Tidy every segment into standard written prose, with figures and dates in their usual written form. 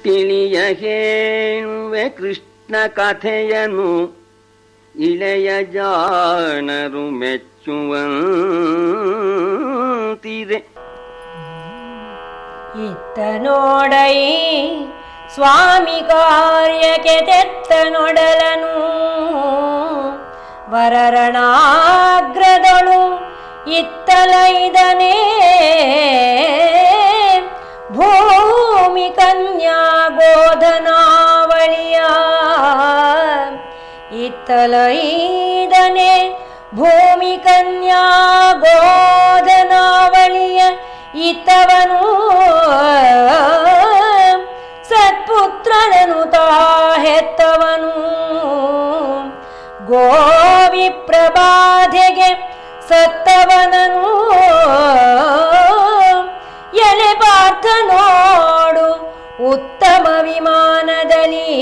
ತಿಳಿಯ ಹೇಳುವೆ ಕೃಷ್ಣ ಕಥೆಯನು ಇಳೆಯ ಜಾಣರು ಮೆಚ್ಚುವಂತಿದೆ. ಇತ್ತ ನೋಡೈ ಸ್ವಾಮಿ ಕಾರ್ಯಕ್ಕೆ ತೆತ್ತ ನೊಡಲನು ವರರಣಾಗ್ರದಳು ಇತ್ತಲೈದನೇ ಭೂಮಿ ಕನ್ಯಾ ಗೋಧನಾವಳಿಯ ಇತ್ತಲೈದನೇ ಭೂಮಿ ಕನ್ಯಾ ಗೋಧನಾವಳಿಯ ಇತ್ತವನು ಸತ್ಪುತ್ರನನು ತಾ ಹೆತ್ತವನು ಗೋವಿಪ್ರಬಾಧೆಗೆ ಸತ್ತವನನು ಎಲೆ ಪಾರ್ಥ ನೋಡು ಉತ್ತಮ ವಿಮಾನದಲ್ಲಿ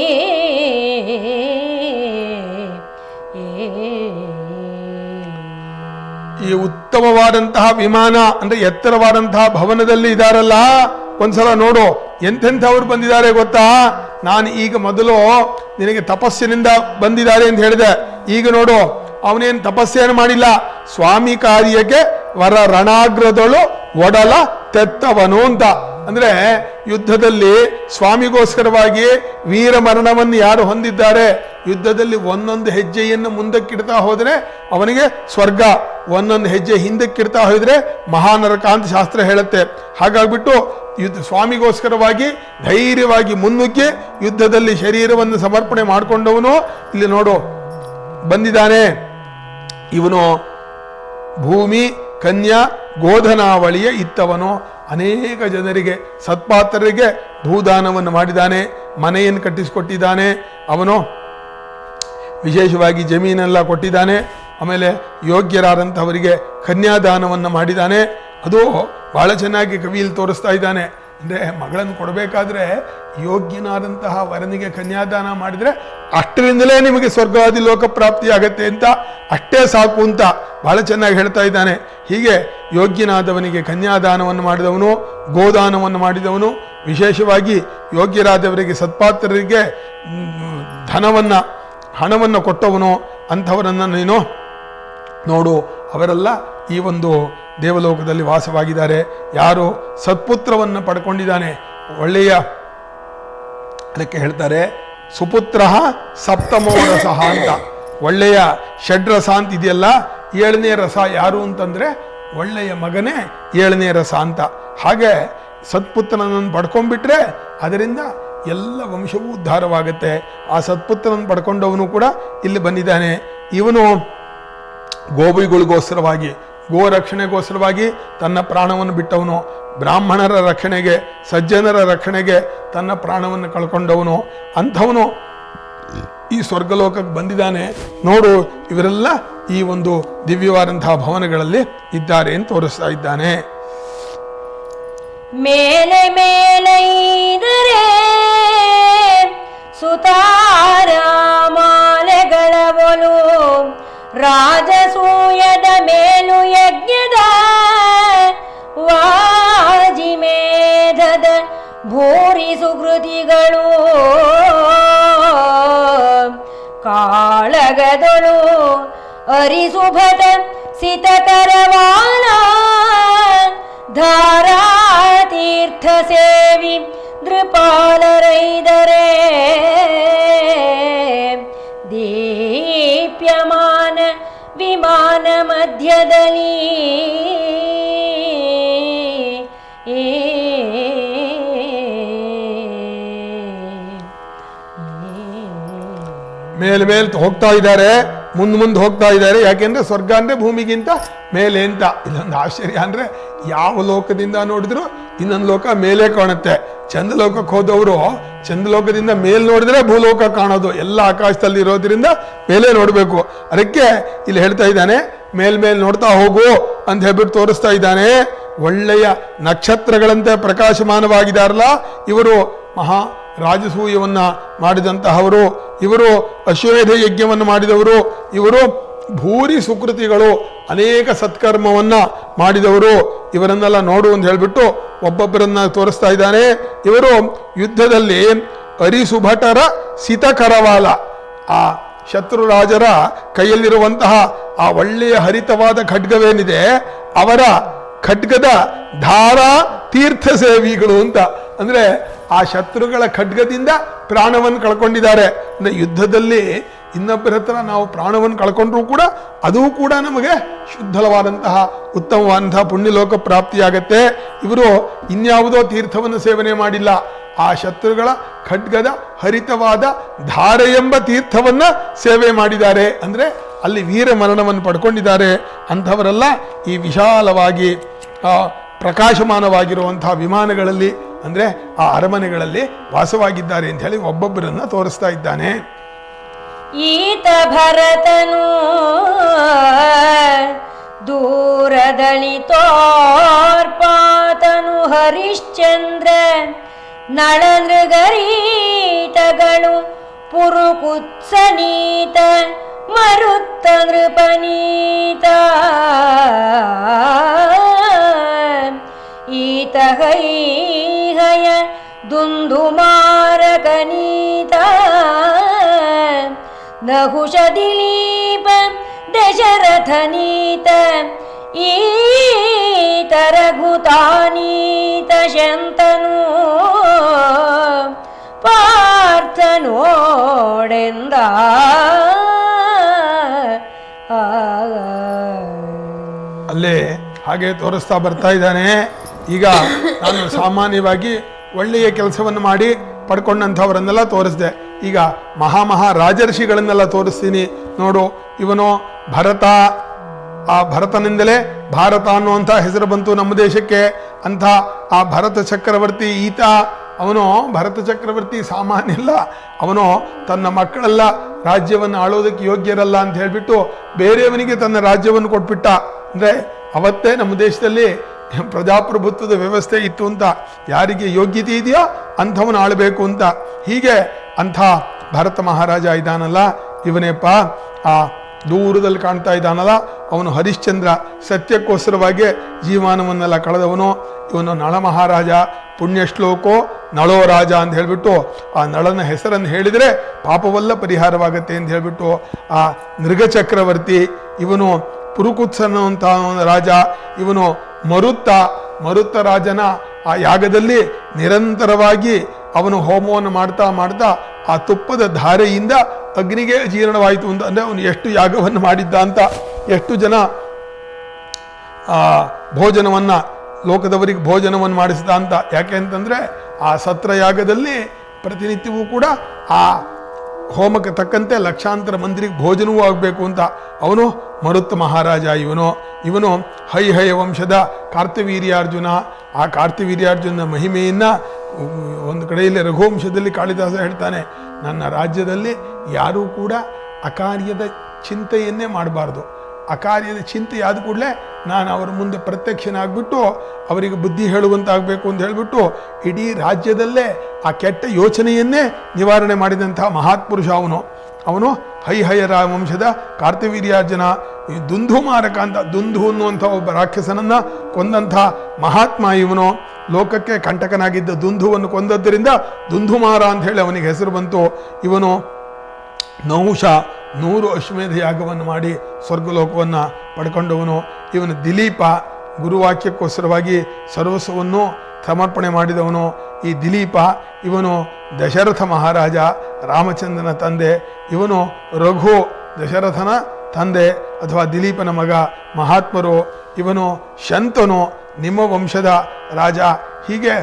ಈ ಉತ್ತಮವಾದಂತಹ ವಿಮಾನ ಅಂದ್ರೆ ಎತ್ತರವಾದಂತಹ ಭವನದಲ್ಲಿ ಇದಾರಲ್ಲ, ಒಂದ್ಸಲ ನೋಡು ಎಂತೆಂಥವ್ರು ಬಂದಿದ್ದಾರೆ ಗೊತ್ತಾ. ನಾನು ಈಗ ಮೊದಲು ನಿನಗೆ ತಪಸ್ಸಿನಿಂದ ಬಂದಿದ್ದಾರೆ ಅಂತ ಹೇಳಿದೆ, ಈಗ ನೋಡು ಅವನೇನು ತಪಸ್ಸೇನು ಮಾಡಿಲ್ಲ, ಸ್ವಾಮಿ ಕಾರ್ಯಕ್ಕೆ ವರ ರಣಾಗ್ರದಳು ಒಡಲ ತೆತ್ತವನು ಅಂತ. ಅಂದ್ರೆ ಯುದ್ಧದಲ್ಲಿ ಸ್ವಾಮಿಗೋಸ್ಕರವಾಗಿ ವೀರ ಮರಣವನ್ನು ಯಾರು ಹೊಂದಿದ್ದಾರೆ, ಯುದ್ಧದಲ್ಲಿ ಒಂದೊಂದು ಹೆಜ್ಜೆಯನ್ನು ಮುಂದಕ್ಕಿಡ್ತಾ ಹೋದ್ರೆ ಅವನಿಗೆ ಸ್ವರ್ಗ, ಒಂದೊಂದು ಹೆಜ್ಜೆ ಹಿಂದಕ್ಕಿಡ್ತಾ ಹೋದ್ರೆ ಮಹಾನರಕ ಅಂತ ಶಾಸ್ತ್ರ ಹೇಳುತ್ತೆ. ಹಾಗಾಗ್ಬಿಟ್ಟು ಸ್ವಾಮಿಗೋಸ್ಕರವಾಗಿ ಧೈರ್ಯವಾಗಿ ಮುನ್ನುಗ್ಗಿ ಯುದ್ಧದಲ್ಲಿ ಶರೀರವನ್ನು ಸಮರ್ಪಣೆ ಮಾಡಿಕೊಂಡವನು ಇಲ್ಲಿ ನೋಡು ಬಂದಿದ್ದಾನೆ. ಇವನು ಭೂಮಿ ಕನ್ಯಾ ಗೋಧನಾವಳಿಯ ಇತ್ತವನು. ಅನೇಕ ಜನರಿಗೆ ಸತ್ಪಾತ್ರರಿಗೆ ಭೂದಾನವನ್ನು ಮಾಡಿದ್ದಾನೆ, ಮನೆಯನ್ನು ಕಟ್ಟಿಸಿಕೊಟ್ಟಿದ್ದಾನೆ. ಅವನು ವಿಶೇಷವಾಗಿ ಜಮೀನೆಲ್ಲ ಕೊಟ್ಟಿದ್ದಾನೆ. ಆಮೇಲೆ ಯೋಗ್ಯರಾದಂಥವರಿಗೆ ಕನ್ಯಾದಾನವನ್ನು ಮಾಡಿದ್ದಾನೆ. ಅದು ಬಹಳ ಚೆನ್ನಾಗಿ ಕವಿಯಲ್ಲಿ ತೋರಿಸ್ತಾ ಇದ್ದಾನೆ. ಅಂದರೆ ಮಗಳನ್ನು ಕೊಡಬೇಕಾದ್ರೆ ಯೋಗ್ಯನಾದಂತಹ ವರನಿಗೆ ಕನ್ಯಾದಾನ ಮಾಡಿದರೆ ಅಷ್ಟರಿಂದಲೇ ನಿಮಗೆ ಸ್ವರ್ಗಾದಿ ಲೋಕ ಪ್ರಾಪ್ತಿ ಆಗತ್ತೆ ಅಂತ, ಅಷ್ಟೇ ಸಾಕು ಅಂತ ಬಹಳ ಚೆನ್ನಾಗಿ ಹೇಳ್ತಾ ಇದ್ದಾನೆ. ಹೀಗೆ ಯೋಗ್ಯನಾದವನಿಗೆ ಕನ್ಯಾದಾನವನ್ನು ಮಾಡಿದವನು, ಗೋದಾನವನ್ನು ಮಾಡಿದವನು, ವಿಶೇಷವಾಗಿ ಯೋಗ್ಯರಾದವರಿಗೆ ಸತ್ಪಾತ್ರರಿಗೆ ಹಣವನ್ನು ಕೊಟ್ಟವನು. ಅಂಥವರನ್ನು ನೀನು ನೋಡು, ಅವರೆಲ್ಲ ಈ ಒಂದು ದೇವಲೋಕದಲ್ಲಿ ವಾಸವಾಗಿದ್ದಾರೆ. ಯಾರು ಸತ್ಪುತ್ರವನ್ನು ಪಡ್ಕೊಂಡಿದ್ದಾನೆ, ಒಳ್ಳೆಯ, ಅದಕ್ಕೆ ಹೇಳ್ತಾರೆ ಸುಪುತ್ರ ಸಪ್ತಮೋ ರಸಃ ಅಂತ. ಒಳ್ಳೆಯ ಷಡ್ರಸ ಅಂತ ಇದೆಯಲ್ಲ, 7ನೇ ರಸ ಯಾರು ಅಂತಂದ್ರೆ ಒಳ್ಳೆಯ ಮಗನೇ 7ನೇ ರಸ ಅಂತ. ಹಾಗೆ ಸತ್ಪುತ್ರನನ್ನು ಪಡ್ಕೊಂಡ್ಬಿಟ್ರೆ ಅದರಿಂದ ಎಲ್ಲ ವಂಶವೂ ಉದ್ಧಾರವಾಗುತ್ತೆ. ಆ ಸತ್ಪುತ್ರನನ್ನು ಪಡ್ಕೊಂಡವನು ಕೂಡ ಇಲ್ಲಿ ಬಂದಿದ್ದಾನೆ. ಇವನು ಗೋವಿಗಳಿಗೋಸ್ಕರವಾಗಿ, ಗೋ ರಕ್ಷಣೆಗೋಸ್ಕರವಾಗಿ ತನ್ನ ಪ್ರಾಣವನ್ನು ಬಿಟ್ಟವನು, ಬ್ರಾಹ್ಮಣರ ರಕ್ಷಣೆಗೆ, ಸಜ್ಜನರ ರಕ್ಷಣೆಗೆ ತನ್ನ ಪ್ರಾಣವನ್ನು ಕಳ್ಕೊಂಡವನು. ಅಂಥವನು ಈ ಸ್ವರ್ಗಲೋಕಕ್ಕೆ ಬಂದಿದ್ದಾನೆ. ನೋಡು, ಇವರೆಲ್ಲ ಈ ಒಂದು ದಿವ್ಯವಾದಂತಹ ಭವನಗಳಲ್ಲಿ ಇದ್ದಾರೆ ಅಂತ ತೋರಿಸ್ತಾ ಇದ್ದಾನೆ. ಮೇಲೆ ಮೇಲೈದರೆ ಸುತಾರ ಮಾಲೆಗಳ ಒಲು ರಾಜಸೂಯದ ಮೇಲು ಯಜ್ಞದ ವಾಜಿಮೇಧದ ಭೂರಿ ಸುಕೃತಿಗಳು ಕಾಳಗದೊಳು ಅರಿಸುಭದ ಸಿತಕರವಾಲ ಧಾರಾತೀರ್ಥ ಸೇವಿ ನೃಪಾಲರೈದರೆ ದೀಪ್ಯಮಾನ ವಿಮಾನ ಮಧ್ಯದಲ್ಲಿ ಮೇಲ್ ಹೋಗ್ತಾ ಇದ್ದಾರೆ, ಮುಂದೆ ಹೋಗ್ತಾ ಇದ್ದಾರೆ. ಯಾಕೆಂದ್ರೆ ಸ್ವರ್ಗ ಅಂದ್ರೆ ಭೂಮಿಗಿಂತ ಮೇಲೆ ಅಂತ. ಇದೊಂದು ಆಶ್ಚರ್ಯ ಅಂದ್ರೆ ಯಾವ ಲೋಕದಿಂದ ನೋಡಿದ್ರು ಇನ್ನೊಂದು ಲೋಕ ಮೇಲೆ ಕಾಣುತ್ತೆ. ಚಂದ್ರಲೋಕಕ್ಕೆ ಹೋದವರು ಚಂದ್ರಲೋಕದಿಂದ ಮೇಲ್ ನೋಡಿದ್ರೆ ಭೂಲೋಕ ಕಾಣೋದು, ಎಲ್ಲ ಆಕಾಶದಲ್ಲಿ ಇರೋದ್ರಿಂದ ಮೇಲೆ ನೋಡ್ಬೇಕು. ಅದಕ್ಕೆ ಇಲ್ಲಿ ಹೇಳ್ತಾ ಇದ್ದಾನೆ, ಮೇಲ್ ನೋಡ್ತಾ ಹೋಗು ಅಂತ ಹೇಳ್ಬಿಟ್ಟು ತೋರಿಸ್ತಾ ಇದ್ದಾನೆ. ಒಳ್ಳೆಯ ನಕ್ಷತ್ರಗಳಂತೆ ಪ್ರಕಾಶಮಾನವಾಗಿದ್ದಾರಲ್ಲ ಇವರು, ಮಹಾ ರಾಜಸೂಯವನ್ನ ಮಾಡಿದಂತಹವರು ಇವರು, ಅಶ್ವಮೇಧ ಯಜ್ಞವನ್ನು ಮಾಡಿದವರು ಇವರು, ಭೂರಿ ಸುಕೃತಿಗಳು ಅನೇಕ ಸತ್ಕರ್ಮವನ್ನ ಮಾಡಿದವರು ಇವರನ್ನೆಲ್ಲ ನೋಡು ಅಂತ ಹೇಳ್ಬಿಟ್ಟು ಒಬ್ಬೊಬ್ಬರನ್ನ ತೋರಿಸ್ತಾ ಇದ್ದಾನೆ. ಇವರು ಯುದ್ಧದಲ್ಲಿ ಅರಿಸುಭಟರ ಸಿತಕರವಾಲ, ಆ ಶತ್ರುರಾಜರ ಕೈಯಲ್ಲಿರುವಂತಹ ಆ ಒಳ್ಳೆಯ ಹರಿತವಾದ ಖಡ್ಗವೇನಿದೆ ಅವರ ಖಡ್ಗದ ಧಾರಾ ತೀರ್ಥ ಸೇವಿಗಳು ಅಂತ. ಅಂದ್ರೆ ಆ ಶತ್ರುಗಳ ಖಡ್ಗದಿಂದ ಪ್ರಾಣವನ್ನು ಕಳ್ಕೊಂಡಿದ್ದಾರೆ. ಅಂದ್ರೆ ಯುದ್ಧದಲ್ಲಿ ಇನ್ನೊಬ್ಬರ ಹತ್ರ ನಾವು ಪ್ರಾಣವನ್ನು ಕಳ್ಕೊಂಡ್ರೂ ಕೂಡ ಅದೂ ಕೂಡ ನಮಗೆ ಶುದ್ಧವಾದಂತಹ ಉತ್ತಮವಾದಂತಹ ಪುಣ್ಯಲೋಕ ಪ್ರಾಪ್ತಿಯಾಗತ್ತೆ. ಇವರು ಇನ್ಯಾವುದೋ ತೀರ್ಥವನ್ನು ಸೇವನೆ ಮಾಡಿಲ್ಲ, ಆ ಶತ್ರುಗಳ ಖಡ್ಗದ ಹರಿತವಾದ ಧಾರೆ ಎಂಬ ತೀರ್ಥವನ್ನ ಸೇವೆ ಮಾಡಿದ್ದಾರೆ. ಅಂದ್ರೆ ಅಲ್ಲಿ ವೀರ ಮರಣವನ್ನು ಪಡ್ಕೊಂಡಿದ್ದಾರೆ. ಅಂಥವರೆಲ್ಲ ಈ ವಿಶಾಲವಾಗಿ ಪ್ರಕಾಶಮಾನವಾಗಿರುವಂತಹ ವಿಮಾನಗಳಲ್ಲಿ ಅಂದ್ರೆ ಆ ಅರಮನೆಗಳಲ್ಲಿ ವಾಸವಾಗಿದ್ದಾರೆ ಅಂತ ಹೇಳಿ ಒಬ್ಬೊಬ್ಬರನ್ನ ತೋರಿಸ್ತಾ ಇದ್ದಾನೆ. ಈತ ಭರತನು ದೂರದಳಿ ತೋರ್ಪಾತನು ಹರಿಶ್ಚಂದ್ರ ನಳನೃಗರೀತಗಳು ಪುರುಕುತ್ಸನೀತ ಮರುತ್ತ ನೃಪನೀತ ಈತ ಹೈಹಯ ದುಂದುಮಾರಕನೀತ ನಹುಷ ದಿಲೀಪ ದಶರಥನೀತ ಈತ ರಘುತಾನೀತ ಶಂತನು ಪಾರ್ಥನೋಡೆಂದ ಅಲ್ಲೇ ಹಾಗೆ ತೋರಿಸ್ತಾ ಬರ್ತಾ ಇದ್ದಾನೆ. ಈಗ ನಾನು ಸಾಮಾನ್ಯವಾಗಿ ಒಳ್ಳೆಯ ಕೆಲಸವನ್ನು ಮಾಡಿ ಪಡ್ಕೊಂಡಂಥವರನ್ನೆಲ್ಲ ತೋರಿಸ್ದೆ. ಈಗ ಮಹಾ ರಾಜರ್ಷಿಗಳನ್ನೆಲ್ಲ ತೋರಿಸ್ತೀನಿ ನೋಡು. ಇವನು ಭರತ, ಆ ಭರತನಿಂದಲೇ ಭಾರತ ಅನ್ನುವಂಥ ಹೆಸರು ಬಂತು ನಮ್ಮ ದೇಶಕ್ಕೆ. ಅಂಥ ಆ ಭರತ ಚಕ್ರವರ್ತಿ ಈತ, ಅವನು ಭರತ ಚಕ್ರವರ್ತಿ ಸಾಮಾನ್ಯ ಅಲ್ಲ. ಅವನು ತನ್ನ ಮಕ್ಕಳೆಲ್ಲ ರಾಜ್ಯವನ್ನು ಆಳೋದಕ್ಕೆ ಯೋಗ್ಯರಲ್ಲ ಅಂತ ಹೇಳ್ಬಿಟ್ಟು ಬೇರೆಯವನಿಗೆ ತನ್ನ ರಾಜ್ಯವನ್ನು ಕೊಟ್ಬಿಟ್ಟ. ಅಂದರೆ ಅವತ್ತೇ ನಮ್ಮ ದೇಶದಲ್ಲಿ ಪ್ರಜಾಪ್ರಭುತ್ವದ ವ್ಯವಸ್ಥೆ ಇತ್ತು ಅಂತ, ಯಾರಿಗೆ ಯೋಗ್ಯತೆ ಇದೆಯೋ ಅಂಥವನು ಆಳಬೇಕು ಅಂತ. ಹೀಗೆ ಅಂಥ ಭರತ ಮಹಾರಾಜ ಇದ್ದಾನಲ್ಲ, ಇವನೇಪ್ಪ ಆ ದೂರದಲ್ಲಿ ಕಾಣ್ತಾ ಇದ್ದಾನಲ್ಲ, ಅವನು ಹರಿಶ್ಚಂದ್ರ, ಸತ್ಯಕ್ಕೋಸ್ಕರವಾಗಿ ಜೀವನವನ್ನೆಲ್ಲ ಕಳೆದವನು. ಇವನು ನಳ ಮಹಾರಾಜ, ಪುಣ್ಯಶ್ಲೋಕೋ ನಳೋ ರಾಜ ಅಂತ ಹೇಳ್ಬಿಟ್ಟು ಆ ನಳನ ಹೆಸರನ್ನು ಹೇಳಿದರೆ ಪಾಪವೆಲ್ಲ ಪರಿಹಾರವಾಗತ್ತೆ ಅಂತ ಹೇಳ್ಬಿಟ್ಟು ಆ ನೃಗ ಚಕ್ರವರ್ತಿ ಇವನು. ಪುರುಕುತ್ಸನ ಅಂತ ರಾಜ ಇವನು. ಮರುತ್ತ ರಾಜನ ಆ ಯಾಗದಲ್ಲಿ ನಿರಂತರವಾಗಿ ಅವನು ಹೋಮವನ್ನು ಮಾಡ್ತಾ ಮಾಡ್ತಾ ಆ ತುಪ್ಪದ ಧಾರೆಯಿಂದ ಅಗ್ನಿಗೆ ಜೀರ್ಣವಾಯಿತು ಅಂತ. ಅಂದರೆ ಅವನು ಎಷ್ಟು ಯಾಗವನ್ನು ಮಾಡಿದ್ದ ಅಂತ, ಎಷ್ಟು ಜನ ಭೋಜನವನ್ನು ಲೋಕದವರಿಗೆ ಭೋಜನವನ್ನು ಮಾಡಿಸಿದ ಅಂತ. ಯಾಕೆ ಅಂತಂದರೆ ಆ ಸತ್ರಯಾಗದಲ್ಲಿ ಪ್ರತಿನಿತ್ಯವೂ ಕೂಡ ಆ ಹೋಮಕ್ಕೆ ತಕ್ಕಂತೆ ಲಕ್ಷಾಂತರ ಮಂದಿರಿಗೆ ಭೋಜನವೂ ಆಗಬೇಕು ಅಂತ. ಅವನು ಮರುತ್ತ ಮಹಾರಾಜ. ಇವನು ಹೈಹಯ ವಂಶದ ಕಾರ್ತಿವೀರ್ಯಾರ್ಜುನ. ಆ ಕಾರ್ತಿವೀರ್ಯಾರ್ಜುನ ಮಹಿಮೆಯನ್ನು ಒಂದು ಕಡೆಯಲ್ಲಿ ರಘುವಂಶದಲ್ಲಿ ಕಾಳಿದಾಸ ಹೇಳ್ತಾನೆ, ನನ್ನ ರಾಜ್ಯದಲ್ಲಿ ಯಾರೂ ಕೂಡ ಅಕಾರ್ಯದ ಚಿಂತೆಯನ್ನೇ ಮಾಡಬಾರ್ದು. ಅಕಾರ್ಯದ ಚಿಂತೆ ಆದ ಕೂಡಲೇ ನಾನು ಅವರ ಮುಂದೆ ಪ್ರತ್ಯಕ್ಷನಾಗ್ಬಿಟ್ಟು ಅವರಿಗೆ ಬುದ್ಧಿ ಹೇಳುವಂತಾಗಬೇಕು ಅಂತ ಹೇಳಿಬಿಟ್ಟು ಇಡೀ ರಾಜ್ಯದಲ್ಲೇ ಆ ಕೆಟ್ಟ ಯೋಚನೆಯನ್ನೇ ನಿವಾರಣೆ ಮಾಡಿದಂತಹ ಮಹಾತ್ಪುರುಷ ಅವನು ಹೈಹಯ ವಂಶದ ಕಾರ್ತಿವೀರ್ಯಾರ್ಜುನ. ಈ ದುಂಧು ಮಾರಕ ಅಂತ, ದುಂಧು ಅನ್ನುವಂಥ ಒಬ್ಬ ರಾಕ್ಷಸನನ್ನು ಕೊಂದಂಥ ಮಹಾತ್ಮ ಇವನು. ಲೋಕಕ್ಕೆ ಕಂಟಕನಾಗಿದ್ದ ದುಂಧುವನ್ನು ಕೊಂದದ್ದರಿಂದ ದುಂಧುಮಾರ ಅಂತ ಹೇಳಿ ಅವನಿಗೆ ಹೆಸರು ಬಂತು. ಇವನು ನಹುಷ 100 ಅಶ್ವಮೇಧ ಯಾಗವನ್ನು ಮಾಡಿ ಸ್ವರ್ಗಲೋಕವನ್ನು ಪಡ್ಕೊಂಡವನು. ಇವನು ದಿಲೀಪ, ಗುರುವಾಕ್ಯಕ್ಕೋಸ್ಕರವಾಗಿ ಸರ್ವಸ್ವವನ್ನು ಸಮರ್ಪಣೆ ಮಾಡಿದವನು. ಈ ದಿಲೀಪ ಇವನು ದಶರಥ ಮಹಾರಾಜ, ರಾಮಚಂದ್ರನ ತಂದೆ. ಇವನು ರಘು, ದಶರಥನ ತಂದೆ ಅಥವಾ ದಿಲೀಪನ ಮಗ, ಮಹಾತ್ಮರು. ಇವನು ಶಂತನು, ನಿಮ್ಮ ವಂಶದ ರಾಜ. ಹೀಗೆ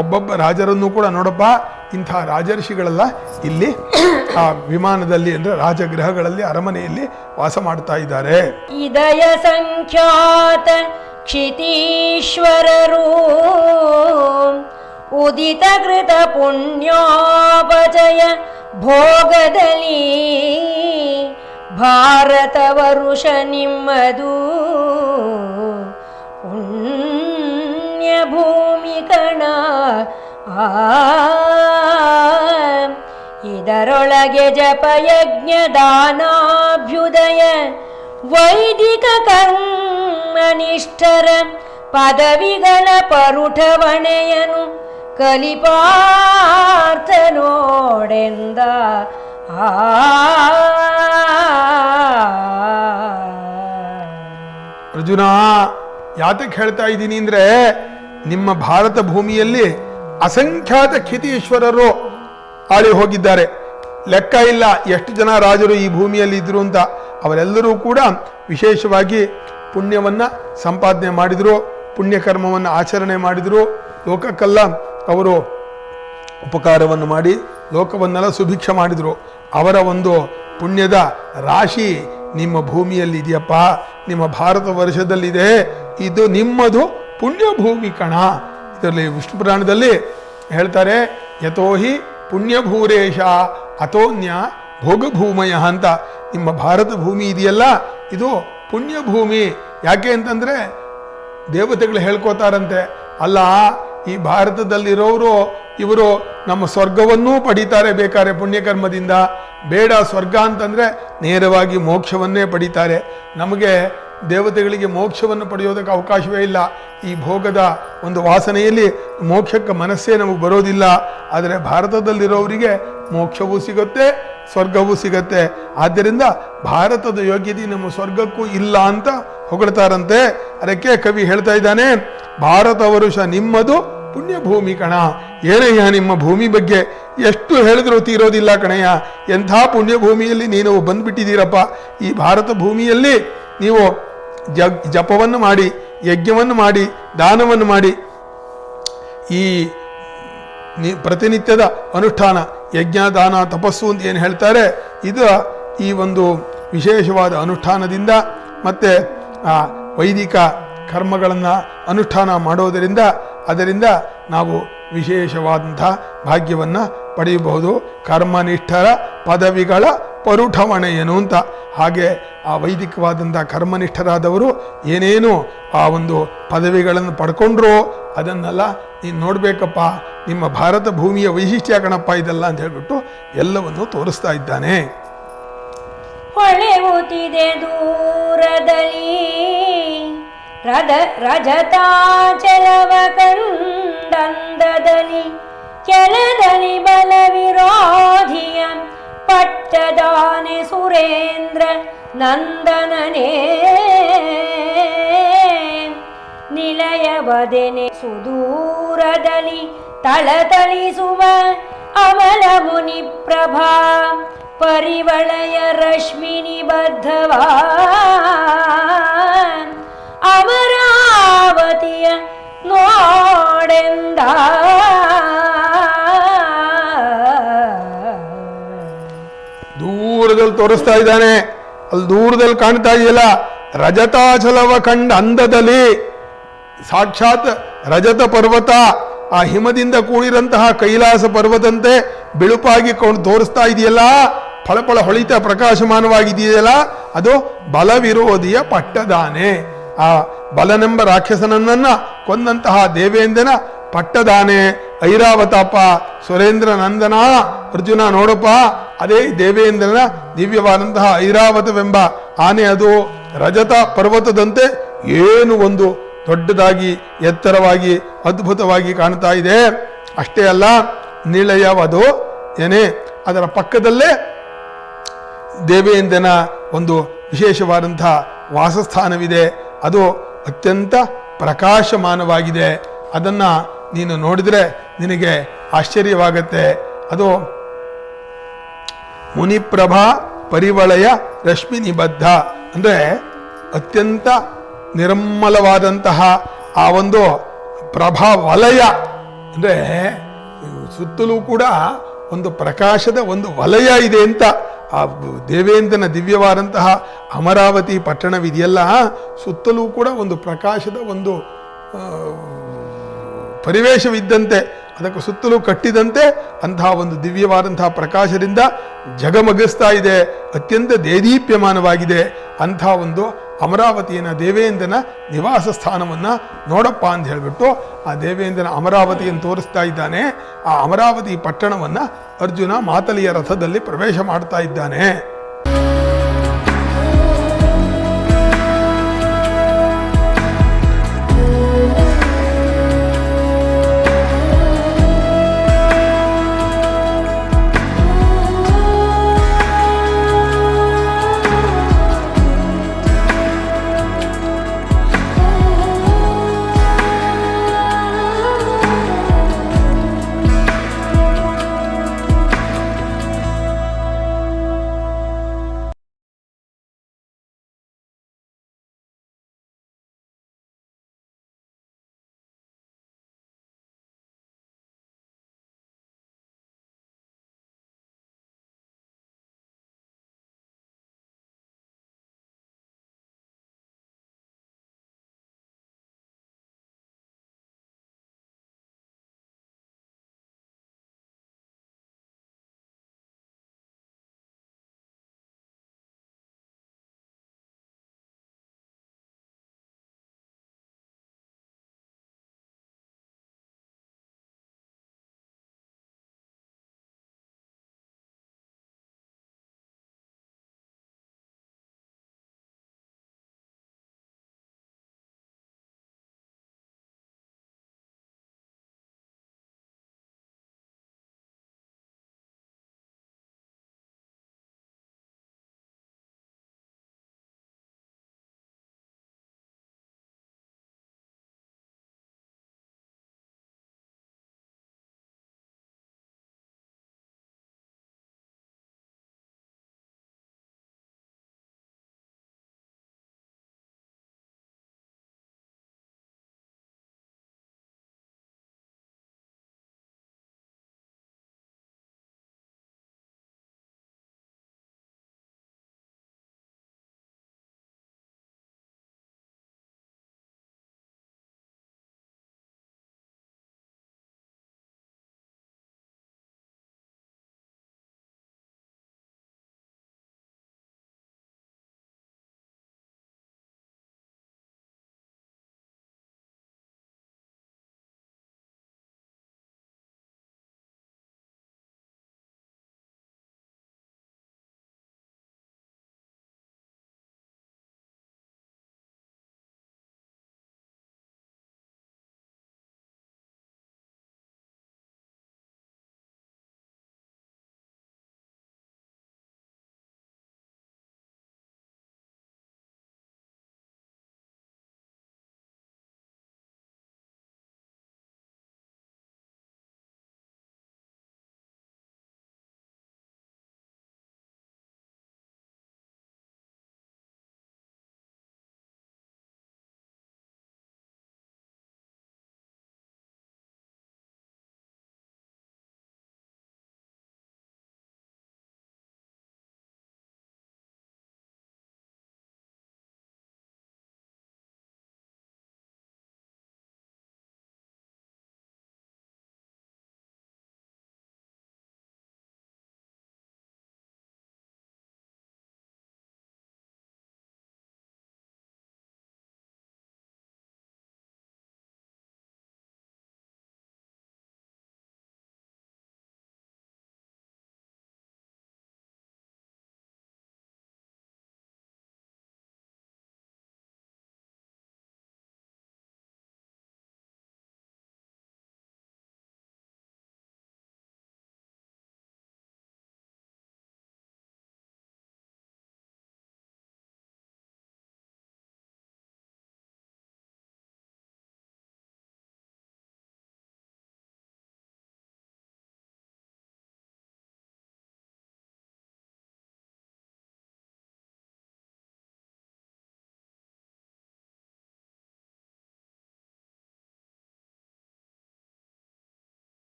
ಒಬ್ಬೊಬ್ಬ ರಾಜರನ್ನು ಕೂಡ ನೋಡಪ್ಪ, ಇಂಥ ರಾಜರ್ಷಿಗಳೆಲ್ಲ ಇಲ್ಲಿ ಆ ವಿಮಾನದಲ್ಲಿ ಅಂದರೆ ರಾಜಗೃಹಗಳಲ್ಲಿ ಅರಮನೆಯಲ್ಲಿ ವಾಸ ಮಾಡ್ತಾ ಇದ್ದಾರೆ. ಇದಯ ಸಂಖ್ಯಾತ ಕ್ಷಿತೀಶ್ವರರು ಉದಿತ ಕೃತ ಪುಣ್ಯೋಪಜಯ ಭೋಗದಲ್ಲಿ ಭಾರತ ವರುಷ ನಿಮ್ಮದು ಪುಣ್ಯ ಭೂಮಿ ಕಣ. ಇದರೊಳಗೆ ಜಪಯಜ್ಞ ದಾನಾಭ್ಯುದಯ ವೈದಿಕ ಕರ್ಮನಿಷ್ಠರ ಪದವಿಗಳ ಪರುಠವಣೆಯನು ಕಲಿಪಾರ್ಥ ನೋಡೆಂದ. ಅರ್ಜುನ, ಯಾತಕ್ಕೆ ಹೇಳ್ತಾ ಇದ್ದೀನಿ ಅಂದ್ರೆ, ನಿಮ್ಮ ಭಾರತ ಭೂಮಿಯಲ್ಲಿ ಅಸಂಖ್ಯಾತ ಖ್ಯಾತೀಶ್ವರರು ಆಳಿ ಹೋಗಿದ್ದಾರೆ. ಲೆಕ್ಕ ಇಲ್ಲ ಎಷ್ಟು ಜನ ರಾಜರು ಈ ಭೂಮಿಯಲ್ಲಿ ಇದ್ರು ಅಂತ. ಅವರೆಲ್ಲರೂ ಕೂಡ ವಿಶೇಷವಾಗಿ ಪುಣ್ಯವನ್ನ ಸಂಪಾದನೆ ಮಾಡಿದ್ರು, ಪುಣ್ಯಕರ್ಮವನ್ನು ಆಚರಣೆ ಮಾಡಿದ್ರು, ಲೋಕಕ್ಕೆಲ್ಲ ಅವರು ಉಪಕಾರವನ್ನು ಮಾಡಿ ಲೋಕವನ್ನೆಲ್ಲ ಸುಭಿಕ್ಷ ಮಾಡಿದ್ರು. ಅವರ ಒಂದು ಪುಣ್ಯದ ರಾಶಿ ನಿಮ್ಮ ಭೂಮಿಯಲ್ಲಿ ಇದೆಯಪ್ಪ, ನಿಮ್ಮ ಭಾರತ ವರ್ಷದಲ್ಲಿದೆ. ಇದು ನಿಮ್ಮದು ಪುಣ್ಯ ಭೂಮಿ ಕಣ. ಇದರಲ್ಲಿ ವಿಷ್ಣು ಪುರಾಣದಲ್ಲಿ ಹೇಳ್ತಾರೆ, ಯಥೋಹಿ ಪುಣ್ಯಭೂರೇಶ ಅಥೋನ್ಯ ಭೋಗಭೂಮಯ ಅಂತ. ನಿಮ್ಮ ಭಾರತ ಭೂಮಿ ಇದೆಯಲ್ಲ, ಇದು ಪುಣ್ಯ ಭೂಮಿ. ಯಾಕೆ ಅಂತಂದ್ರೆ ದೇವತೆಗಳು ಹೇಳ್ಕೋತಾರಂತೆ, ಅಲ್ಲ ಈ ಭಾರತದಲ್ಲಿರೋರು ಇವರು ನಮ್ಮ ಸ್ವರ್ಗವನ್ನೂ ಪಡೀತಾರೆ ಬೇಕಾದ್ರೆ ಪುಣ್ಯಕರ್ಮದಿಂದ. ಬೇಡ ಸ್ವರ್ಗ ಅಂತಂದ್ರೆ ನೇರವಾಗಿ ಮೋಕ್ಷವನ್ನೇ ಪಡೀತಾರೆ. ನಮಗೆ ದೇವತೆಗಳಿಗೆ ಮೋಕ್ಷವನ್ನು ಪಡೆಯೋದಕ್ಕೆ ಅವಕಾಶವೇ ಇಲ್ಲ. ಈ ಭೋಗದ ಒಂದು ವಾಸನೆಯಲ್ಲಿ ಮೋಕ್ಷಕ್ಕೆ ಮನಸ್ಸೇ ನಮಗೆ ಬರೋದಿಲ್ಲ. ಆದರೆ ಭಾರತದಲ್ಲಿರೋವರಿಗೆ ಮೋಕ್ಷವೂ ಸಿಗುತ್ತೆ, ಸ್ವರ್ಗವೂ ಸಿಗತ್ತೆ. ಆದ್ದರಿಂದ ಭಾರತದ ಯೋಗ್ಯತೆ ನಮ್ಮ ಸ್ವರ್ಗಕ್ಕೂ ಇಲ್ಲ ಅಂತ ಹೊಗಳ್ತಾರಂತೆ. ಅದಕ್ಕೆ ಕವಿ ಹೇಳ್ತಾ ಇದ್ದಾನೆ, ಭಾರತ ವರುಷ ನಿಮ್ಮದು ಪುಣ್ಯ ಭೂಮಿ ಕಣ. ಏನಯ್ಯ ನಿಮ್ಮ ಭೂಮಿ ಬಗ್ಗೆ ಎಷ್ಟು ಹೇಳಿದ್ರು ತೀರೋದಿಲ್ಲ ಕಣಯ್ಯ. ಎಂಥ ಪುಣ್ಯ ಭೂಮಿಯಲ್ಲಿ ನೀನು ಬಂದ್ಬಿಟ್ಟಿದ್ದೀರಪ್ಪ. ಈ ಭಾರತ ಭೂಮಿಯಲ್ಲಿ ನೀವು ಜಪವನ್ನು ಮಾಡಿ, ಯಜ್ಞವನ್ನು ಮಾಡಿ, ದಾನವನ್ನು ಮಾಡಿ, ಈ ಪ್ರತಿನಿತ್ಯದ ಅನುಷ್ಠಾನ, ಯಜ್ಞ ದಾನ ತಪಸ್ಸು ಅಂತ ಏನು ಹೇಳ್ತಾರೆ, ಇದು ಈ ಒಂದು ವಿಶೇಷವಾದ ಅನುಷ್ಠಾನದಿಂದ ಮತ್ತೆ ಆ ವೈದಿಕ ಕರ್ಮಗಳನ್ನು ಅನುಷ್ಠಾನ ಮಾಡೋದರಿಂದ ಅದರಿಂದ ನಾವು ವಿಶೇಷವಾದಂಥ ಭಾಗ್ಯವನ್ನು ಪಡೆಯಬಹುದು. ಕರ್ಮನಿಷ್ಠರ ಪದವಿಗಳ ಪರುಠವಣೆಯನು ಅಂತ. ಹಾಗೆ ಆ ವೈದಿಕವಾದಂಥ ಕರ್ಮನಿಷ್ಠರಾದವರು ಏನೇನು ಆ ಒಂದು ಪದವಿಗಳನ್ನು ಪಡ್ಕೊಂಡ್ರೋ ಅದನ್ನೆಲ್ಲ ನೀನು ನೋಡಬೇಕಪ್ಪ. ನಿಮ್ಮ ಭಾರತ ಭೂಮಿಯ ವೈಶಿಷ್ಟ್ಯ ಕಣಪ್ಪ ಇದೆಲ್ಲ ಅಂತ ಹೇಳ್ಬಿಟ್ಟು ಎಲ್ಲವನ್ನು ತೋರಿಸ್ತಾ ಇದ್ದಾನೆ. ಹೊಳೆಯುತ್ತಿದೆ ದೂರದಲ್ಲಿ ರಜತಾಚಲವ ಕಂಡಂದದಲ್ಲಿ ಕೆಲದಲ್ಲಿ ಬಲ ವಿರೋಧಿಯ ಪಟ್ಟದಾನೆ ಸುರೇಂದ್ರ ನಂದನನೇ ನಿಲಯವದೆನೆ ಸುದೂರದಲ್ಲಿ ತಳತಳಿಸುವ ಅಮಲ ಮುನಿ ಪ್ರಭಾ ಪರಿವಳಯ ರಶ್ಮಿನಿ ಬದ್ಧವಾ ಅಮರಾವತಿಯ ನೋಡೆಂದ. ದೂರದಲ್ಲಿ ತೋರಿಸ್ತಾ ಇದ್ದಾನೆ. ಅಲ್ಲಿ ದೂರದಲ್ಲಿ ಕಾಣ್ತಾ ಇದೆಯಲ್ಲ, ರಜತಾಚಲವ ಕಂಡ ಅಂದದಲ್ಲಿ ಸಾಕ್ಷಾತ್ ರಜತ ಪರ್ವತ, ಆ ಹಿಮದಿಂದ ಕೂಡಿರಂತಹ ಕೈಲಾಸ ಪರ್ವತಂತೆ ಬಿಳುಪಾಗಿ ತೋರಿಸ್ತಾ ಇದೆಯಲ್ಲ, ಫಳಫಳ ಹೊಳಿತ ಪ್ರಕಾಶಮಾನವಾಗಿದೆಯಲ್ಲ, ಅದು ಬಲವಿರೋಧಿಯ ಪಟ್ಟದಾನೆ. ಆ ಬಲನೆಂಬ ರಾಕ್ಷಸನನ್ನ ಕೊಂದಂತಹ ದೇವೇಂದ್ರನ ಪಟ್ಟದಾನೆ ಐರಾವತಪ್ಪ, ಸುರೇಂದ್ರ ನಂದನ. ಅರ್ಜುನ ನೋಡಪ್ಪ, ಅದೇ ದೇವೇಂದ್ರನ ದಿವ್ಯವಾದಂತಹ ಐರಾವತವೆಂಬ ಆನೆ. ಅದು ರಜತ ಪರ್ವತದಂತೆ ಏನು ಒಂದು ದೊಡ್ಡದಾಗಿ ಎತ್ತರವಾಗಿ ಅದ್ಭುತವಾಗಿ ಕಾಣ್ತಾ ಇದೆ. ಅಷ್ಟೇ ಅಲ್ಲ, ನಿಲಯವದು ಏನೇ ಅದರ ಪಕ್ಕದಲ್ಲೇ ದೇವೇಂದ್ರನ ಒಂದು ವಿಶೇಷವಾದಂಥ ವಾಸಸ್ಥಾನವಿದೆ. ಅದು ಅತ್ಯಂತ ಪ್ರಕಾಶಮಾನವಾಗಿದೆ. ಅದನ್ನ ನೀನು ನೋಡಿದ್ರೆ ನಿನಗೆ ಆಶ್ಚರ್ಯವಾಗತ್ತೆ. ಅದು ಮುನಿಪ್ರಭಾ ಪರಿವಳಯ ರಶ್ಮಿ ನಿಬದ್ಧ ಅಂದ್ರೆ ಅತ್ಯಂತ ನಿರ್ಮಲವಾದಂತಹ ಆ ಒಂದು ಪ್ರಭಾ ವಲಯ. ಅಂದ್ರೆ ಸುತ್ತಲೂ ಕೂಡ ಒಂದು ಪ್ರಕಾಶದ ಒಂದು ವಲಯ ಇದೆ ಅಂತ. ಆ ದೇವೇಂದ್ರನ ದಿವ್ಯವಾದಂತಹ ಅಮರಾವತಿ ಪಟ್ಟಣವಿದೆಯಲ್ಲ, ಸುತ್ತಲೂ ಕೂಡ ಒಂದು ಪ್ರಕಾಶದ ಒಂದು ಪರಿವೇಶವಿದ್ದಂತೆ, ಅದಕ್ಕೆ ಸುತ್ತಲೂ ಕಟ್ಟಿದಂತೆ ಅಂತಹ ಒಂದು ದಿವ್ಯವಾದಂತಹ ಪ್ರಕಾಶದಿಂದ ಜಗಮಗಿಸ್ತಾ ಇದೆ. ಅತ್ಯಂತ ದೇದೀಪ್ಯಮಾನವಾಗಿದೆ. ಅಂಥ ಒಂದು ಅಮರಾವತಿಯನ್ನ ದೇವೇಂದ್ರನ ನಿವಾಸ ಸ್ಥಾನವನ್ನು ನೋಡಪ್ಪ ಅಂತ ಹೇಳಿಬಿಟ್ಟು ಆ ದೇವೇಂದ್ರನ ಅಮರಾವತಿಯನ್ನು ತೋರಿಸ್ತಾ ಇದ್ದಾನೆ. ಆ ಅಮರಾವತಿ ಪಟ್ಟಣವನ್ನು ಅರ್ಜುನ ಮಾತಲಿಯ ರಥದಲ್ಲಿ ಪ್ರವೇಶ ಮಾಡ್ತಾ ಇದ್ದಾನೆ.